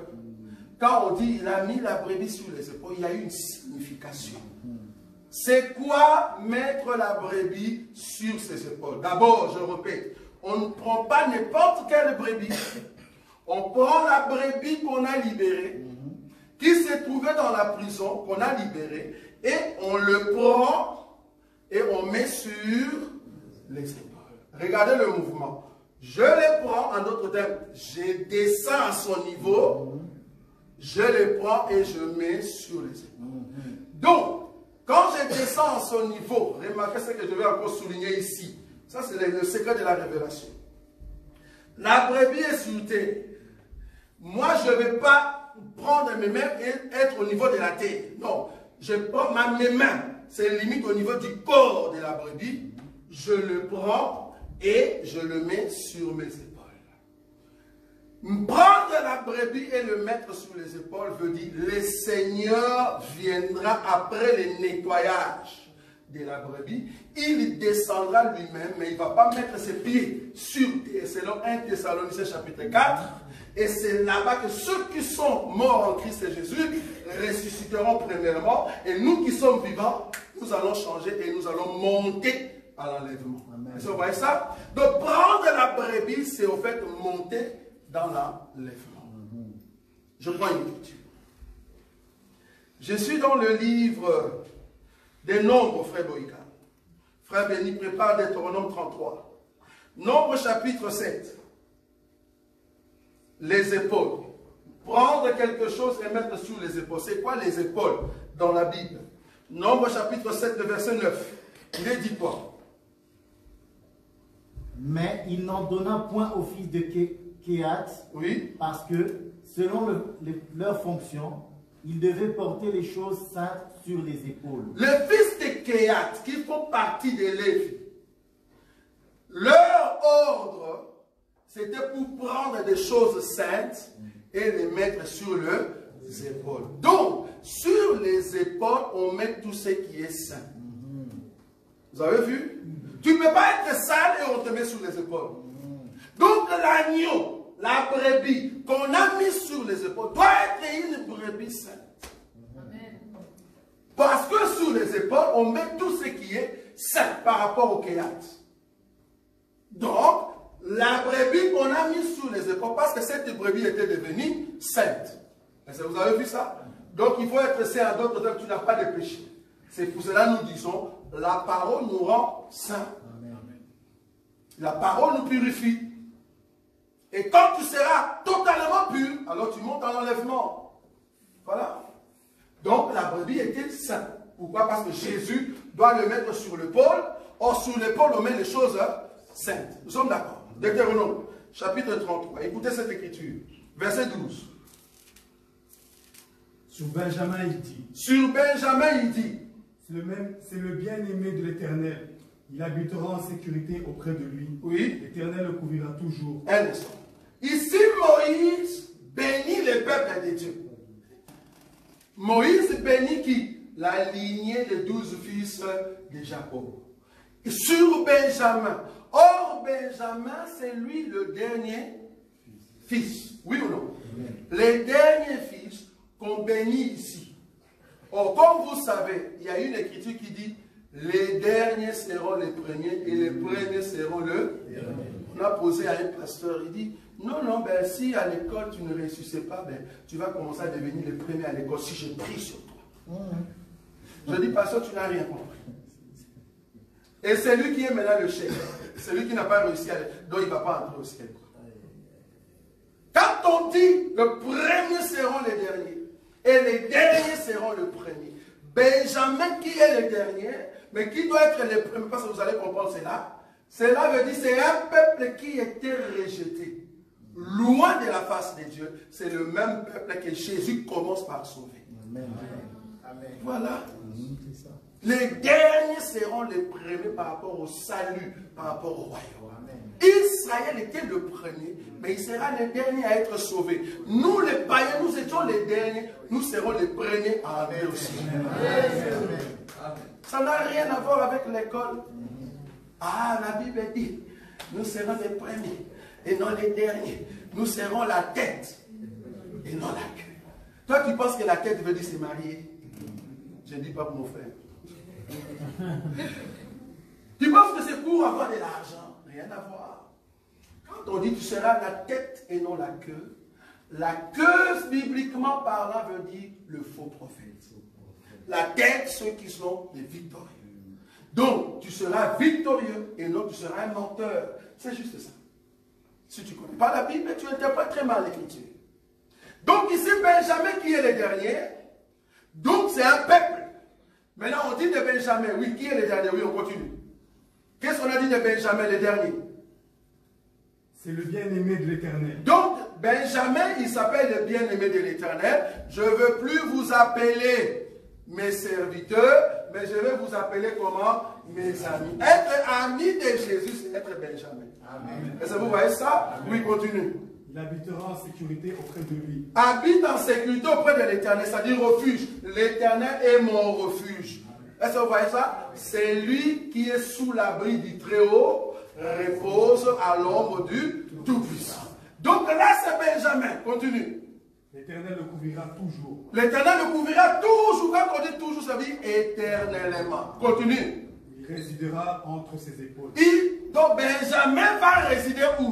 Speaker 1: Quand on dit il a mis la brebis sur les épaules, il y a une signification. C'est quoi mettre la brebis sur ses épaules? D'abord, je répète, on ne prend pas n'importe quelle brebis. On prend la brebis qu'on a libérée, qui se trouvait dans la prison, qu'on a libérée, et on le prend et on met sur les épaules. Regardez le mouvement. Je les prends, en d'autres termes, je descends à son niveau, je les prends et je mets sur les épaules. Donc, quand je descends à son niveau, remarquez ce que je vais encore souligner ici. Ça, c'est le secret de la révélation. La brebis est sur terre. Moi, je ne vais pas prendre mes mains et être au niveau de la terre. Non, je prends mes mains, c'est limite au niveau du corps de la brebis. Je le prends et je le mets sur mes épaules. Prendre la brebis et le mettre sur les épaules veut dire le Seigneur viendra après le nettoyage de la brebis. Il descendra lui-même, mais il ne va pas mettre ses pieds sur terre. Selon 1 Thessaloniciens chapitre 4. Et c'est là-bas que ceux qui sont morts en Christ Jésus ressusciteront premièrement. Et nous qui sommes vivants, nous allons changer et nous allons monter à l'enlèvement. Vous voyez ça? Donc prendre la brebis, c'est au fait monter dans l'enlèvement. Je prends une lecture. Je suis dans le livre des Nombres, frère Boïka. Frère Béni, prépare Deutéronome 33. Nombre chapitre 7. Les épaules. Prendre quelque chose et mettre sur les épaules. C'est quoi les épaules dans la Bible? Nombre chapitre 7, le verset 9. Il est dit quoi?
Speaker 3: Mais il n'en donna point aux fils de Kehat,
Speaker 1: oui,
Speaker 3: parce que, selon leur fonction, ils devaient porter les choses saintes sur les épaules.
Speaker 1: Les fils de Kehat, qui font partie des Lévi, leur ordre, c'était pour prendre des choses saintes et les mettre sur les épaules. Donc, sur les épaules, on met tout ce qui est saint. Vous avez vu? Tu ne peux pas être sale et on te met sur les épaules. Donc, l'agneau, la brebis qu'on a mis sur les épaules doit être une brebis sainte. Parce que sur les épaules, on met tout ce qui est saint par rapport au Kehat. Donc, la brebis qu'on a mise sur les épaules, parce que cette brebis était devenue sainte. Vous avez vu ça? Donc il faut être saint, en d'autres termes, tu n'as pas de péché. C'est pour cela que nous disons, la parole nous rend saints. La parole nous purifie. Et quand tu seras totalement pur, alors tu montes en enlèvement. Voilà. Donc la brebis était sainte. Pourquoi? Parce que Jésus doit le mettre sur l'épaule. Or sur l'épaule, on met les choses sainte. Nous sommes d'accord. Deutéronome, chapitre 33. Écoutez cette écriture. Verset 12.
Speaker 2: Sur Benjamin, il dit.
Speaker 1: Sur Benjamin, il dit.
Speaker 2: C'est le bien-aimé de l'Éternel. Il habitera en sécurité auprès de lui.
Speaker 1: Oui.
Speaker 2: L'Éternel le couvrira toujours.
Speaker 1: Un instant. Ici, Moïse bénit le peuple de Dieu. Moïse bénit qui? La lignée des 12 fils de Jacob. Sur Benjamin. Or, Benjamin, c'est lui le dernier fils. Oui ou non? Les derniers fils qu'on bénit ici. Or, comme vous savez, il y a une écriture qui dit les derniers seront les premiers et les premiers seront le dernier. On a posé à un pasteur, il dit non, non, ben, si à l'école tu ne réussissais pas, ben, tu vas commencer à devenir le premier à l'école si je prie sur toi. Je dis, pasteur, tu n'as rien compris. Et c'est lui qui est maintenant le chef. C'est lui qui n'a pas réussi à l'école, donc il ne va pas entrer au ciel. Quand on dit le premier seront les derniers et les derniers seront le premier, Benjamin qui est le dernier, mais qui doit être le premier, parce que vous allez comprendre cela. Cela veut dire c'est un peuple qui était rejeté, loin de la face de Dieu. C'est le même peuple que Jésus commence par sauver.
Speaker 3: Amen. Amen.
Speaker 1: Voilà. Les derniers seront les premiers par rapport au salut, par rapport au royaume. Israël était le premier, mais il sera le dernier à être sauvé. Nous, les païens, nous étions les derniers, nous serons les premiers à entrer aussi. Ça n'a rien à voir avec l'école. Ah, la Bible dit, nous serons les premiers et non les derniers. Nous serons la tête et non la queue. Toi, tu penses que la tête veut dire se marier? Je ne dis pas pour mon frère. Tu penses que c'est pour avoir de l'argent? Rien à voir. Quand on dit tu seras la tête et non la queue, bibliquement parlant, veut dire le faux prophète. La tête, ceux qui sont les victorieux. Donc, tu seras victorieux et non tu seras un menteur. C'est juste ça. Si tu ne connais pas la Bible, tu interprètes très mal l'écriture. Donc ici, Benjamin qui est le dernier. Donc c'est un peuple. Maintenant, on dit de Benjamin, oui, qui est le dernier? Oui, on continue. Qu'est-ce qu'on a dit de Benjamin, le dernier?
Speaker 2: C'est le bien-aimé de l'Éternel.
Speaker 1: Donc, Benjamin, il s'appelle le bien-aimé de l'Éternel. Je ne veux plus vous appeler mes serviteurs, mais je vais vous appeler comment? Mes amis. Être ami de Jésus, c'est être Benjamin. Amen. Est-ce que vous voyez ça? Amen. Oui, continue.
Speaker 2: Il habitera en sécurité auprès de lui.
Speaker 1: Habite en sécurité auprès de l'Éternel, c'est-à-dire refuge. L'Éternel est mon refuge. Est-ce que vous voyez ça? C'est lui qui est sous l'abri du Très-Haut, repose à l'ombre du Tout-Puissant. Donc là, c'est Benjamin. Continue.
Speaker 2: L'Éternel le couvrira toujours.
Speaker 1: L'Éternel le couvrira toujours. Quand on dit toujours, ça veut dire éternellement. Continue.
Speaker 2: Il résidera entre ses épaules.
Speaker 1: Donc Benjamin va résider où?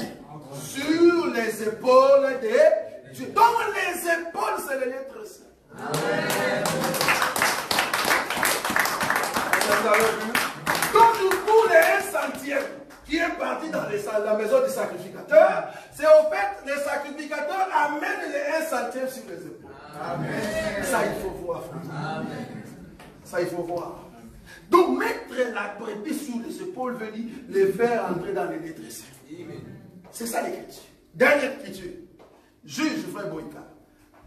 Speaker 1: Sur les épaules de Dieu. Donc les épaules, c'est les lettres saintes. Amen. Donc du coup, les 1 centième qui est parti dans la maison du sacrificateur, c'est au fait, les sacrificateurs amènent les 1 centième sur les épaules. Amen. Ça, il faut voir, frère. Amen. Ça, il faut voir. Donc, mettre la brebis sur les épaules veut dire les faire entrer dans les lettres saintes. C'est ça l'écriture. Dernière écriture. Juge, frère Boïka.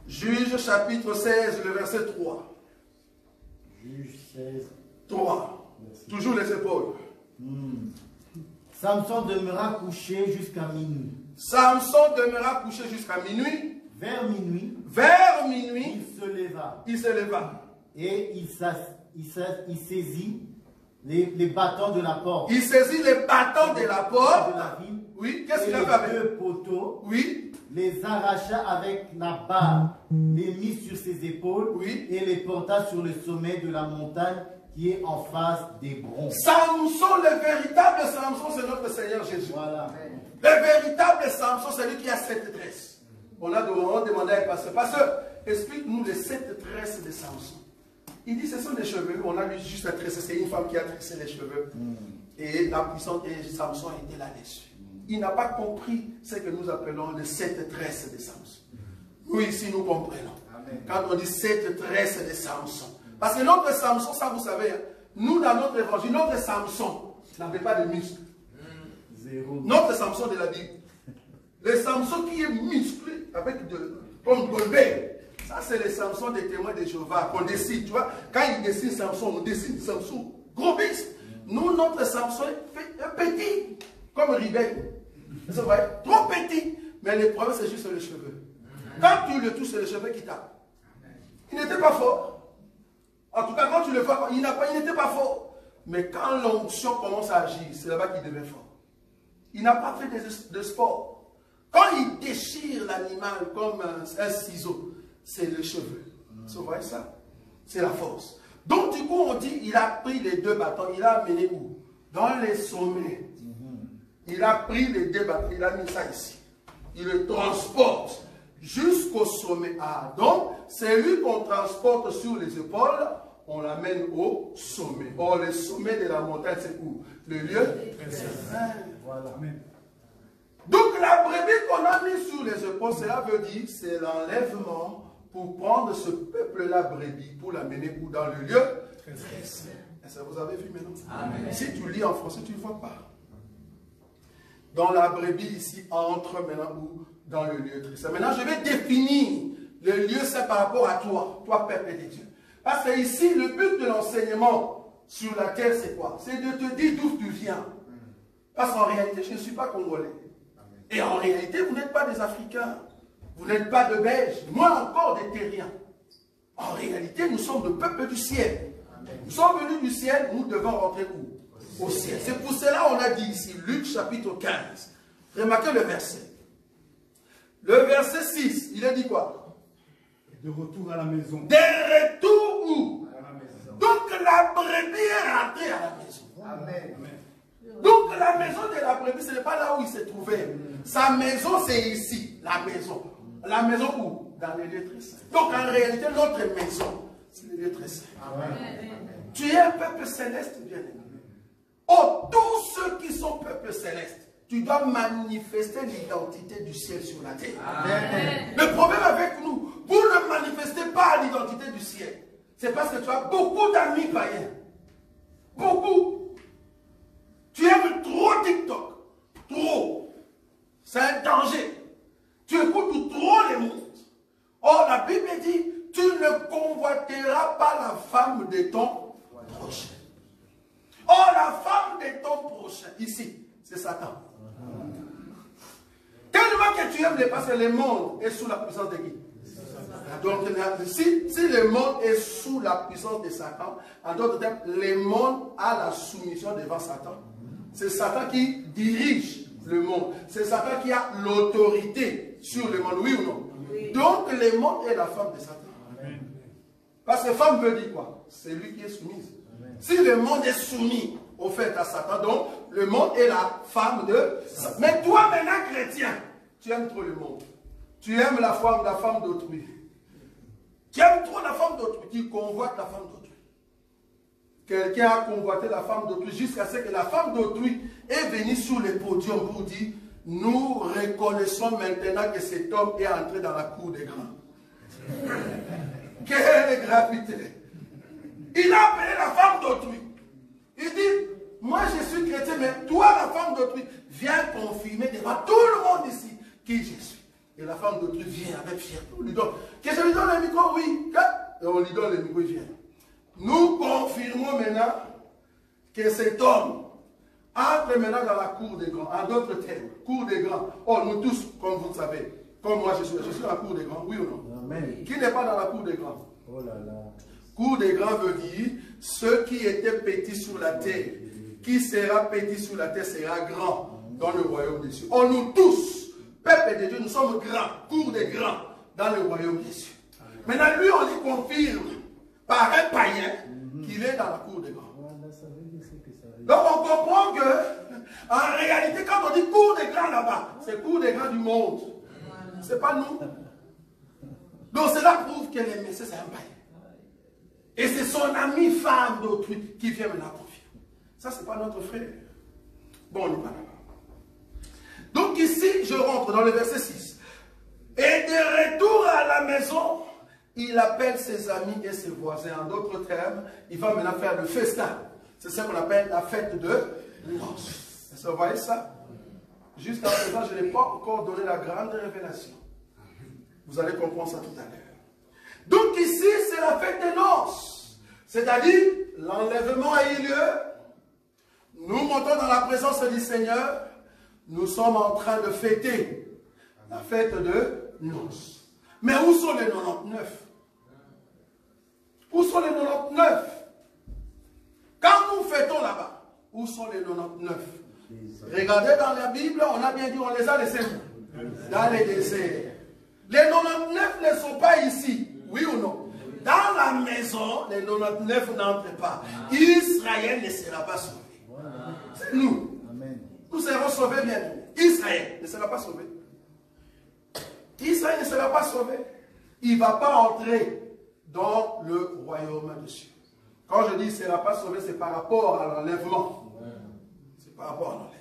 Speaker 1: Juge, chapitre 16, le verset 3.
Speaker 3: Juge 16.
Speaker 1: 3. Toujours les épaules.
Speaker 3: Samson demeura couché jusqu'à minuit.
Speaker 1: Samson demeura couché jusqu'à minuit.
Speaker 3: Vers minuit.
Speaker 1: Vers minuit.
Speaker 3: Il se leva.
Speaker 1: Il se leva.
Speaker 3: Et il saisit les bâtons de la porte.
Speaker 1: Il saisit les bâtons de la porte.
Speaker 3: De la ville.
Speaker 1: Oui, qu'est-ce qu'il a fait avec?
Speaker 3: Les deux poteaux.
Speaker 1: Oui.
Speaker 3: Les arracha avec la barre, les mit sur ses épaules.
Speaker 1: Oui.
Speaker 3: Et les porta sur le sommet de la montagne qui est en face d'Hébron.
Speaker 1: Samson, le véritable Samson, c'est notre Seigneur Jésus.
Speaker 3: Voilà.
Speaker 1: Le véritable Samson, c'est lui qui a 7 tresses. On a demandé à un pasteur. Pasteur, explique-nous les 7 tresses de Samson. Il dit, ce sont des cheveux. On a vu juste la tresse. C'est une femme qui a tressé les cheveux. Et la puissance de Samson était là-dessus. Il n'a pas compris ce que nous appelons les 7 tresses de Samson. Nous ici, nous comprenons. Amen. Quand on dit 7 tresses de Samson. Parce que notre Samson, ça vous savez, nous dans notre évangile, notre Samson n'avait pas de muscles. Notre Samson de la Bible. Le Samson qui est musclé avec comme Goldberg. Ça, c'est le Samson des témoins de Jéhovah qu'on décide. Tu vois, quand il dessine Samson, on dessine Samson. Gros bis. Nous, notre Samson est petit, comme Ribel. C'est vrai, trop petit. Mais le problème, c'est juste les cheveux. Quand tu le touches, c'est les cheveux qui tapent. Il n'était pas fort. En tout cas, quand tu le vois, il n'était pas fort. Mais quand l'onction commence à agir, c'est là-bas qu'il devient fort. Il n'a pas fait de sport. Quand il déchire l'animal comme un ciseau, c'est les cheveux. Vous voyez ça? C'est la force. Donc du coup, on dit, il a pris les deux bâtons, il a amené où? Dans les sommets. Il a pris les deux bâtons, il a mis ça ici. Il le transporte jusqu'au sommet. Ah, donc, c'est lui qu'on transporte sur les épaules, on l'amène au sommet. Or, le sommet de la montagne, c'est où? Le lieu.
Speaker 3: Voilà.
Speaker 1: Donc, la brebis qu'on a mis sur les épaules, cela veut dire, c'est l'enlèvement pour prendre ce peuple-là brebis, pour l'amener dans le lieu. Ça, vous avez vu maintenant? Amen. Si tu lis en français, tu ne vois pas. Dans la brebis, ici, entre maintenant où? Dans le lieu très saint. Maintenant, je vais définir le lieu saint par rapport à toi, peuple de Dieu. Parce que ici, le but de l'enseignement sur la terre, c'est quoi? C'est de te dire d'où tu viens. Parce qu'en réalité, je ne suis pas congolais. Et en réalité, vous n'êtes pas des Africains. Vous n'êtes pas de Belges. Moins encore des Terriens. En réalité, nous sommes le peuple du ciel. Nous sommes venus du ciel, nous devons rentrer où? Au ciel. C'est pour cela qu'on a dit ici, Luc chapitre 15. Remarquez le verset. Le verset 6, il a dit quoi?
Speaker 2: De retour à la maison.
Speaker 1: De retour où?
Speaker 2: À la maison.
Speaker 1: Donc la brebis est rentrée à la maison.
Speaker 3: Amen.
Speaker 1: Donc la maison de la brebis, ce n'est pas là où il s'est trouvé. Sa maison, c'est ici, la maison. La maison où? Dans les lieux très saints. Donc en réalité, notre maison, c'est les lieux très saints. Tu es un peuple céleste, bien-aimé. Oh, tous ceux qui sont peuple céleste, tu dois manifester l'identité du ciel sur la terre. Amen. Le problème avec nous, vous ne manifestez pas l'identité du ciel. C'est parce que tu as beaucoup d'amis païens. Beaucoup. Tu aimes trop TikTok. Trop. C'est un danger. Tu écoutes trop les mondes. Or, la Bible dit, tu ne convoiteras pas la femme de ton prochain. Or, la femme de ton prochain, ici, c'est Satan. Tellement que tu aimes les parce que le monde est sous la puissance de qui? Donc, si le monde est sous la puissance de Satan, en d'autres termes, le monde a la soumission devant Satan. C'est Satan qui dirige le monde. C'est Satan qui a l'autorité sur le monde, oui ou non? Oui. Donc, le monde est la femme de Satan. Amen. Parce que femme veut dire quoi? C'est lui qui est soumise. Amen. Si le monde est soumis au fait à Satan, donc le monde est la femme de Satan. Mais toi, maintenant, chrétien, tu aimes trop le monde. Tu aimes la femme d'autrui. Tu aimes trop la femme d'autrui. Tu convoites la femme d'autrui. Quelqu'un a convoité la femme d'autrui jusqu'à ce que la femme d'autrui est venue sur le podium pour dire, nous reconnaissons maintenant que cet homme est entré dans la cour des grands. Quelle gravité! Il a appelé la femme d'autrui. Il dit, moi je suis chrétien, mais toi la femme d'autrui, viens confirmer devant tout le monde ici qui je suis. Et la femme d'autrui vient avec fierté. On lui donne, que je lui donne le micro, oui. Et on lui donne le micro, il vient. Nous confirmons maintenant que cet homme entre maintenant dans la cour des grands. En d'autres termes, cour des grands. Oh, nous tous, comme vous le savez, comme moi je suis dans la cour des grands, oui ou non? Amen. Qui n'est pas dans la cour des grands? Oh là là. Cour des grands veut dire ceux qui étaient petits sur la terre. Qui sera petit sur la terre sera grand dans le royaume des cieux. Oh, nous tous, peuple de Dieu, nous sommes grands, cour des grands dans le royaume des cieux. Maintenant, lui, on lui confirme par un païen qu'il est dans la cour des grands. Donc on comprend que, en réalité, quand on dit cour des grands là-bas, c'est cour des grands du monde. Ce n'est pas nous. Donc cela prouve que le Messie c'est un païen. Et c'est son ami femme d'autrui qui vient me la confier. Ça, ce n'est pas notre frère. Bon, on n'est pas là-bas. Donc ici, je rentre dans le verset 6. Et de retour à la maison, il appelle ses amis et ses voisins. En d'autres termes, il va maintenant faire le festin. C'est ce qu'on appelle la fête de noces. Vous voyez ça? Jusqu'à présent, je n'ai pas encore donné la grande révélation. Vous allez comprendre ça tout à l'heure. Donc ici, c'est la fête des noces. C'est-à-dire, l'enlèvement a eu lieu. Nous montons dans la présence du Seigneur. Nous sommes en train de fêter la fête de noces. Mais où sont les 99? Où sont les 99? Quand nous fêtons là-bas, où sont les 99? Regardez dans la Bible, on a bien dit, on les a laissés dans les déserts. Les 99 ne sont pas ici, oui ou non? Dans la maison, les 99 n'entrent pas. Israël ne sera pas sauvé. C'est nous. Nous serons sauvés bientôt. Israël ne sera pas sauvé. Israël ne sera pas sauvé. Il ne va pas entrer dans le royaume de Dieu. Quand je dis qu'il ne sera pas sauvé, c'est par rapport à l'enlèvement. C'est par rapport à l'enlèvement.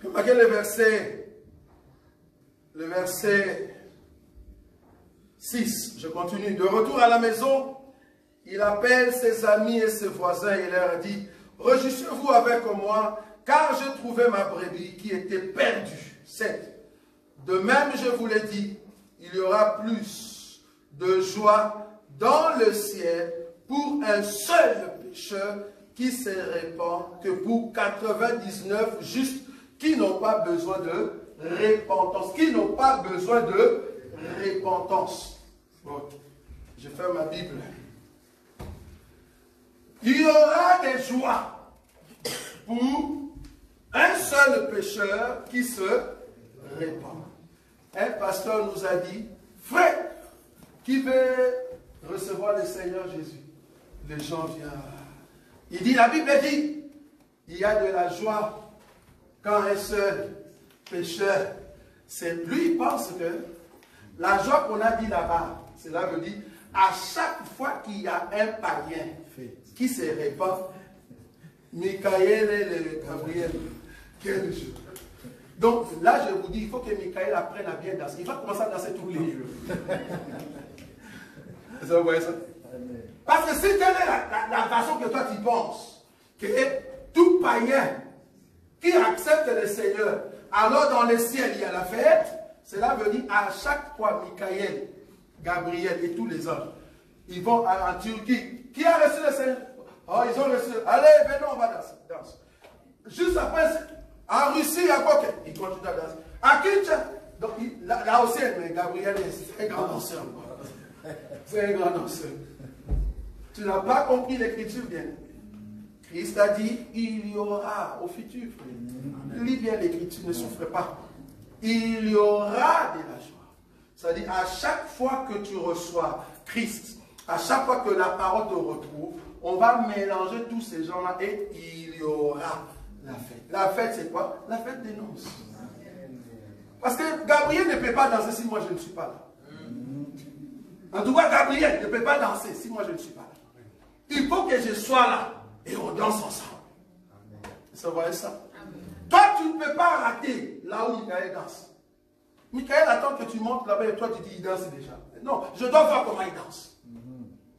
Speaker 1: Remarquez le verset 6. Je continue. De retour à la maison, il appelle ses amis et ses voisins et leur dit: réjouissez-vous avec moi, car j'ai trouvé ma brebis qui était perdue. 7. De même, je vous l'ai dit, il y aura plus de joie dans le ciel pour un seul pécheur qui se répand que pour 99 justes qui n'ont pas besoin de repentance. Qui n'ont pas besoin de repentance. Bon, je ferme ma Bible. Il y aura des joies pour un seul pécheur qui se répand. Un pasteur nous a dit: frère, qui veut recevoir le Seigneur Jésus? Les gens viennent. Il dit, la Bible dit, il y a de la joie quand un seul pécheur, c'est lui, il pense que la joie qu'on a dit là-bas, cela veut dire, à chaque fois qu'il y a un païen qui se répand, Michael et Gabriel, quel jour. Donc là, je vous dis, il faut que Michael apprenne à bien danser. Il va commencer à danser tous les jours. Vous voyez ça? Parce que si telle est la façon que toi tu penses, que tout païen qui accepte le Seigneur, alors dans le ciel il y a la fête, cela veut dire à chaque fois Michael, Gabriel et tous les anges, ils vont en Turquie. Qui a reçu le Seigneur? Oh, ils ont reçu. Allez, venez, on va danser. Juste après, en Russie, à quoi ils continuent à danser. À Kinshasa, donc là aussi, mais Gabriel est un grand danseur. C'est un grand danseur. Tu n'as pas compris l'écriture bien. Christ a dit, il y aura au futur. Lis bien l'écriture, ne souffre pas. Il y aura de la joie. C'est-à-dire, à chaque fois que tu reçois Christ, à chaque fois que la parole te retrouve, on va mélanger tous ces gens-là et il y aura la fête. La fête, c'est quoi? La fête des noces. Parce que Gabriel ne peut pas danser si moi je ne suis pas là. En tout cas, Gabriel ne peut pas danser si moi je ne suis pas là. Il faut que je sois là et on danse ensemble. Vous voyez ça? Toi, tu ne peux pas rater là où Michael danse. Michael attend que tu montes là-bas et toi tu dis il danse déjà. Non, je dois voir comment il danse.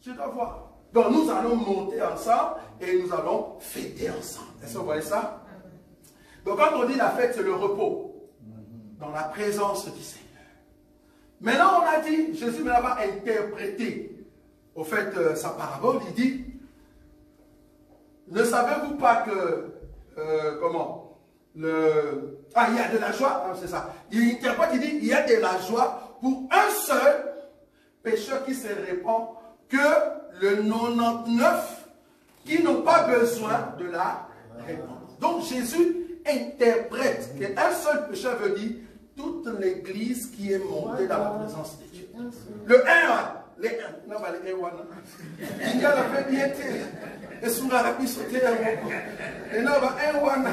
Speaker 1: Je dois voir. Donc nous allons monter ensemble et nous allons fêter ensemble. Est-ce que vous voyez ça? Donc quand on dit la fête, c'est le repos. Dans la présence du Seigneur. Maintenant on a dit, Jésus va interpréter au fait sa parabole, il dit, ne savez-vous pas que, il y a de la joie, c'est ça. Il interprète, il dit, il y a de la joie pour un seul pécheur qui se répand que le 99 qui n'ont pas besoin de la repentance. Donc Jésus interprète qu'un seul pécheur veut dire toute l'église qui est montée dans la présence de Dieu. Le 1, les 1, non, pas les 1, il y a la fait bien, et sous la puisse sauter, et non, 1,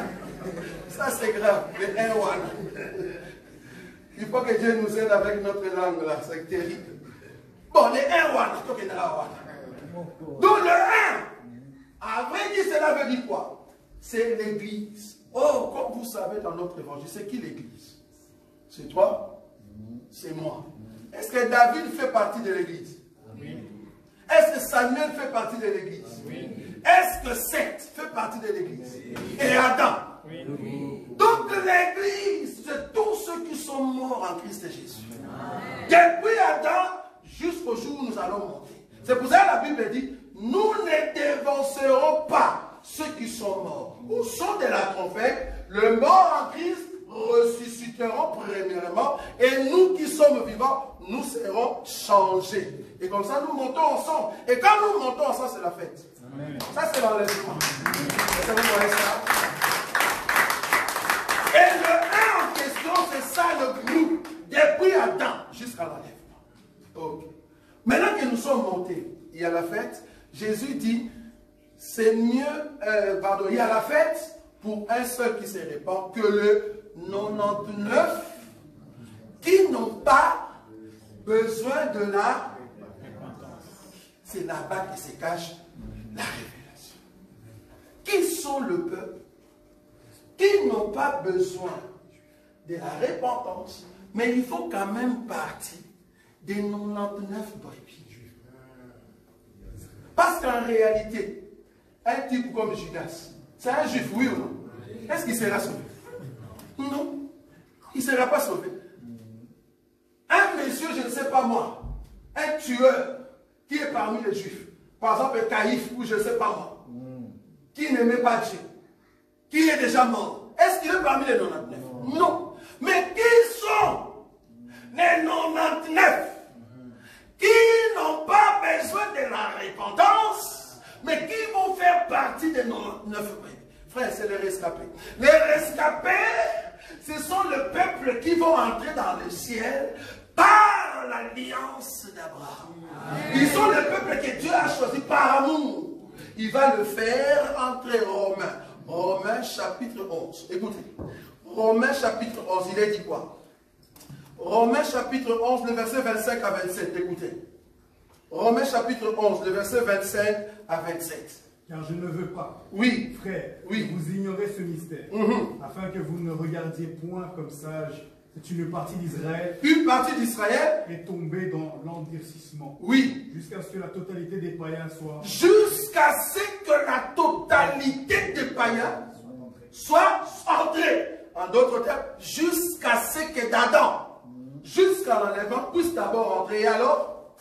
Speaker 1: ça c'est grave, les 1. Il faut que Dieu nous aide avec notre langue là, c'est terrible. Bon, les 1, donc le 1, à vrai dire, cela veut dire quoi? C'est l'église. Oh, comme vous savez dans notre évangile, c'est qui l'église? C'est toi? C'est moi. Est-ce que David fait partie de l'église? Est-ce que Samuel fait partie de l'église? Est-ce que Seth fait partie de l'église? Et Adam? Donc l'église, c'est tous ceux qui sont morts en Christ Jésus. Depuis Adam jusqu'au jour où nous allons monter. C'est pour ça que la Bible dit, nous ne dévancerons pas ceux qui sont morts. Où sont de la trompette, le mort en Christ ressusciteront premièrement, et nous qui sommes vivants, nous serons changés. Et comme ça, nous montons ensemble. Et quand nous montons ensemble, c'est la fête. Amen. Ça, c'est l'enlèvement. Est-ce que vous voyez ça? Et le 1 en question, c'est ça le groupe, depuis Adam jusqu'à l'enlèvement. Okay. Maintenant que nous sommes montés, il y a la fête. Jésus dit, c'est mieux, il y a la fête pour un seul qui se répand que le 99 qui n'ont pas besoin de la repentance. C'est là-bas que se cache la révélation. Qui sont le peuple qui n'ont pas besoin de la repentance, mais il faut quand même partir des 99 brebis. Parce qu'en réalité, un type comme Judas, c'est un juif, oui ou non? Est-ce qu'il sera sauvé? Non. Il ne sera pas sauvé. Un monsieur, je ne sais pas moi, un tueur qui est parmi les juifs, par exemple Caïphe, ou je ne sais pas moi, qui n'aimait pas Dieu, qui est déjà mort, est-ce qu'il est parmi les 99? Non. Mais qui sont les 99 qui n'ont pas besoin de la repentance, mais qui vont faire partie des 99? Frère, c'est les rescapés. Les rescapés, ce sont le peuple qui vont entrer dans le ciel par l'alliance d'Abraham. Ils sont le peuple que Dieu a choisi par amour. Il va le faire entre Romains. Romains chapitre 11. Écoutez. Romains chapitre 11, il est dit quoi? Romains chapitre 11, le verset 25 à 27. Écoutez. Romains chapitre 11, le verset 25 à 27.
Speaker 2: Car je ne veux pas,
Speaker 1: oui,
Speaker 2: frère,
Speaker 1: oui,
Speaker 2: que vous ignorez ce mystère, afin que vous ne regardiez point comme sage une partie d'Israël.
Speaker 1: Une partie d'Israël
Speaker 2: est tombée dans l'endurcissement.
Speaker 1: Oui.
Speaker 2: Jusqu'à ce que la totalité des païens soit.
Speaker 1: Jusqu'à ce que la totalité des païens soit entrée. En d'autres termes, jusqu'à ce que d'Adam, jusqu'à l'enlèvement, puisse d'abord entrer. Et alors?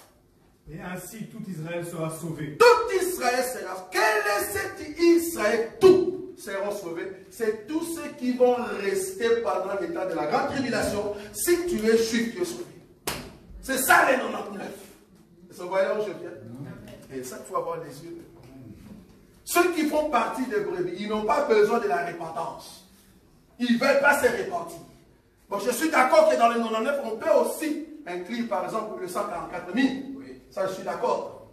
Speaker 2: Et ainsi tout Israël sera sauvé.
Speaker 1: Tout Israël sera. Quel est cet Israël? Tout seront sauvés. C'est tous ceux qui vont rester pendant l'état de la grande tribulation. Si tu es juif, tu es sauvé. C'est ça les 99. Vous voyez où je viens? Et ça, il faut avoir les yeux. Ceux qui font partie des brebis, ils n'ont pas besoin de la repentance. Ils ne veulent pas se repentir. Bon, je suis d'accord que dans les 99, on peut aussi inclure par exemple le 144 000. Ça, je suis d'accord.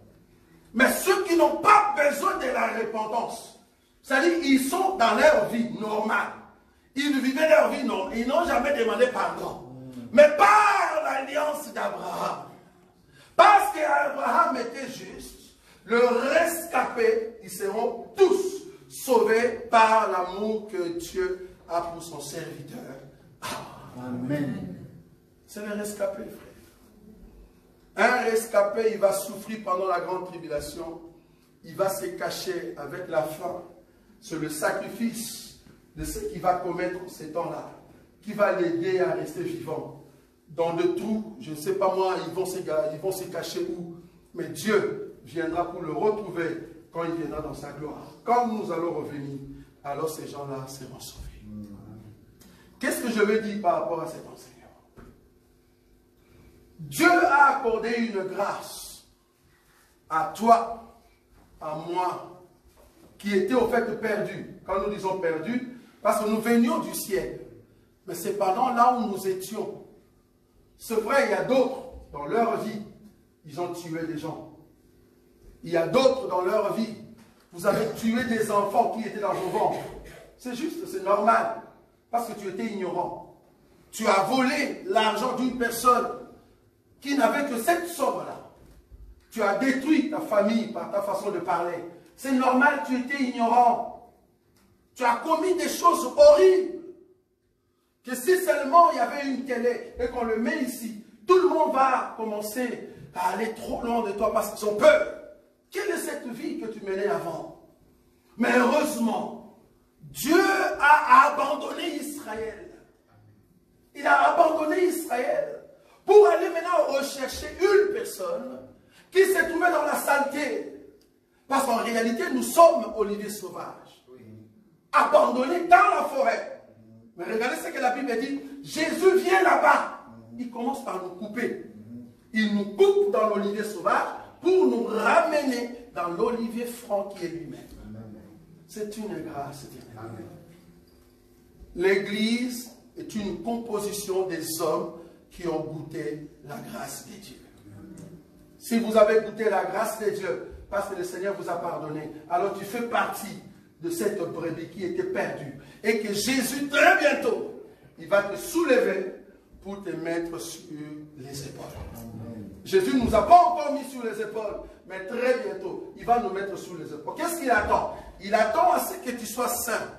Speaker 1: Mais ceux qui n'ont pas besoin de la repentance, c'est-à-dire ils sont dans leur vie normale. Ils vivaient leur vie normale. Ils n'ont jamais demandé pardon. Mais par l'alliance d'Abraham, parce qu'Abraham était juste, le rescapé, ils seront tous sauvés par l'amour que Dieu a pour son serviteur.
Speaker 3: Amen.
Speaker 1: C'est le rescapé, frère. Un rescapé, il va souffrir pendant la grande tribulation. Il va se cacher avec la faim. C'est le sacrifice de ce qu'il va commettre ces temps-là, qui va l'aider à rester vivant. Dans le trou, je ne sais pas moi, ils vont se cacher où. Mais Dieu viendra pour le retrouver quand il viendra dans sa gloire. Quand nous allons revenir, alors ces gens-là seront sauvés. Qu'est-ce que je veux dire par rapport à cet enseignement? Dieu a accordé une grâce à toi, à moi, qui était au fait perdu. Quand nous disons perdu, parce que nous venions du ciel. Mais c'est pendant là où nous étions. C'est vrai, il y a d'autres dans leur vie, ils ont tué des gens. Il y a d'autres dans leur vie, vous avez tué des enfants qui étaient dans vos ventres. C'est juste, c'est normal. Parce que tu étais ignorant. Tu as volé l'argent d'une personne qui n'avait que cette somme-là. Tu as détruit ta famille par ta façon de parler. C'est normal, tu étais ignorant. Tu as commis des choses horribles. Que si seulement il y avait une télé et qu'on le met ici, tout le monde va commencer à aller trop loin de toi parce qu'ils ont peur. Quelle est cette vie que tu menais avant? Mais heureusement, Dieu a abandonné Israël. Il a abandonné Israël pour aller maintenant rechercher une personne qui s'est trouvée dans la saleté. Parce qu'en réalité, nous sommes oliviers sauvages, abandonnés dans la forêt. Mais regardez ce que la Bible dit. Jésus vient là-bas. Il commence par nous couper. Il nous coupe dans l'olivier sauvage pour nous ramener dans l'olivier franc qui est lui-même. C'est une grâce éternelle. L'Église est une composition des hommes qui ont goûté la grâce de Dieu. Si vous avez goûté la grâce de Dieu, parce que le Seigneur vous a pardonné, alors tu fais partie de cette brebis qui était perdue. Et que Jésus, très bientôt, il va te soulever pour te mettre sur les épaules. Jésus ne nous a pas encore mis sur les épaules, mais très bientôt, il va nous mettre sur les épaules. Qu'est-ce qu'il attend? Il attend à ce que tu sois saint.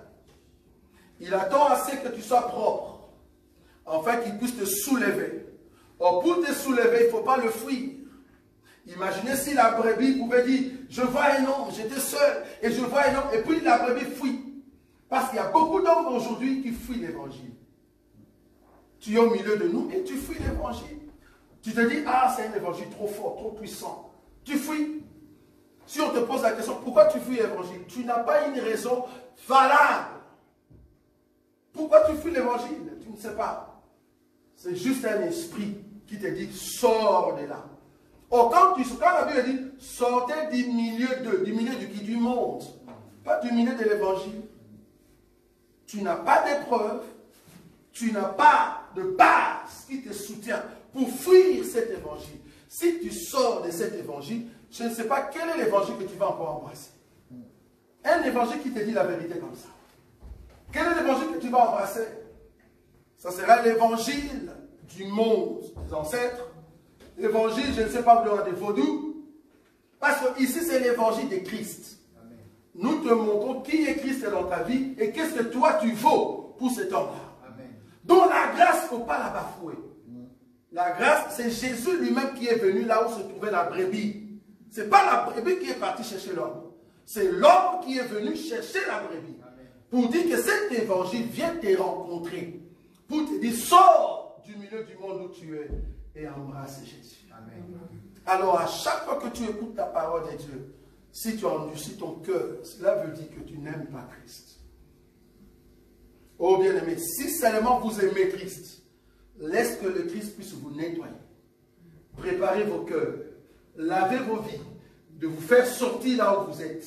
Speaker 1: Il attend à ce que tu sois propre. Afin qu'il puisse te soulever. Or, pour te soulever, il ne faut pas le fuir. Imaginez si la brebis pouvait dire, je vois un homme, j'étais seul, et je vois un homme, et puis la brebis fuit. Parce qu'il y a beaucoup d'hommes aujourd'hui qui fuient l'évangile. Tu es au milieu de nous et tu fuis l'évangile. Tu te dis, ah, c'est un évangile trop fort, trop puissant. Tu fuis. Si on te pose la question, pourquoi tu fuis l'évangile? Tu n'as pas une raison valable. Pourquoi tu fuis l'évangile? Tu ne sais pas. C'est juste un esprit qui te dit, sors de là. Or, quand la Bible dit, sortez du milieu du monde, pas du milieu de l'évangile. Tu n'as pas d'épreuve, tu n'as pas de base qui te soutient pour fuir cet évangile. Si tu sors de cet évangile, je ne sais pas quel est l'évangile que tu vas encore embrasser. Un évangile qui te dit la vérité comme ça. Quel est l'évangile que tu vas embrasser? Ça sera l'évangile du monde des ancêtres. L'évangile, je ne sais pas, des vaudous. Parce que ici, c'est l'évangile de Christ. Amen. Nous te montrons qui est Christ dans ta vie et qu'est-ce que toi tu vaux pour cet homme-là. Donc la grâce, il ne faut pas la bafouer. La grâce, c'est Jésus lui-même qui est venu là où se trouvait la brebis. Ce n'est pas la brebis qui est partie chercher l'homme. C'est l'homme qui est venu chercher la brebis. Amen. Pour dire que cet évangile vient te rencontrer. Pour te dire, sors du milieu du monde où tu es et embrasse Jésus. Amen. Alors, à chaque fois que tu écoutes la parole de Dieu, si tu endurcis ton cœur, cela veut dire que tu n'aimes pas Christ. Oh bien-aimé, si seulement vous aimez Christ, laisse que le Christ puisse vous nettoyer. Préparez vos cœurs, lavez vos vies, de vous faire sortir là où vous êtes.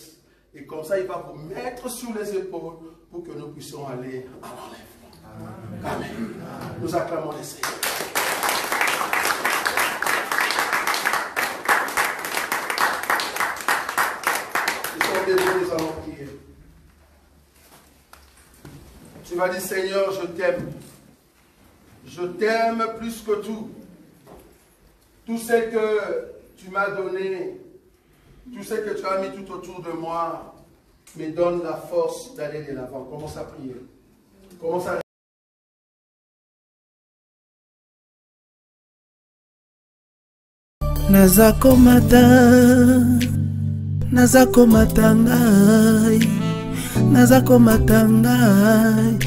Speaker 1: Et comme ça, il va vous mettre sur les épaules pour que nous puissions aller à l'enlèvement. Amen. Amen. Nous acclamons les Seigneurs. Nous allons prier. Tu vas dire, Seigneur, je t'aime. Je t'aime plus que tout. Tout ce que tu m'as donné, tout ce que tu as mis tout autour de moi, me donne la force d'aller de l'avant. Commence à prier. Commence à
Speaker 4: Nazako matangai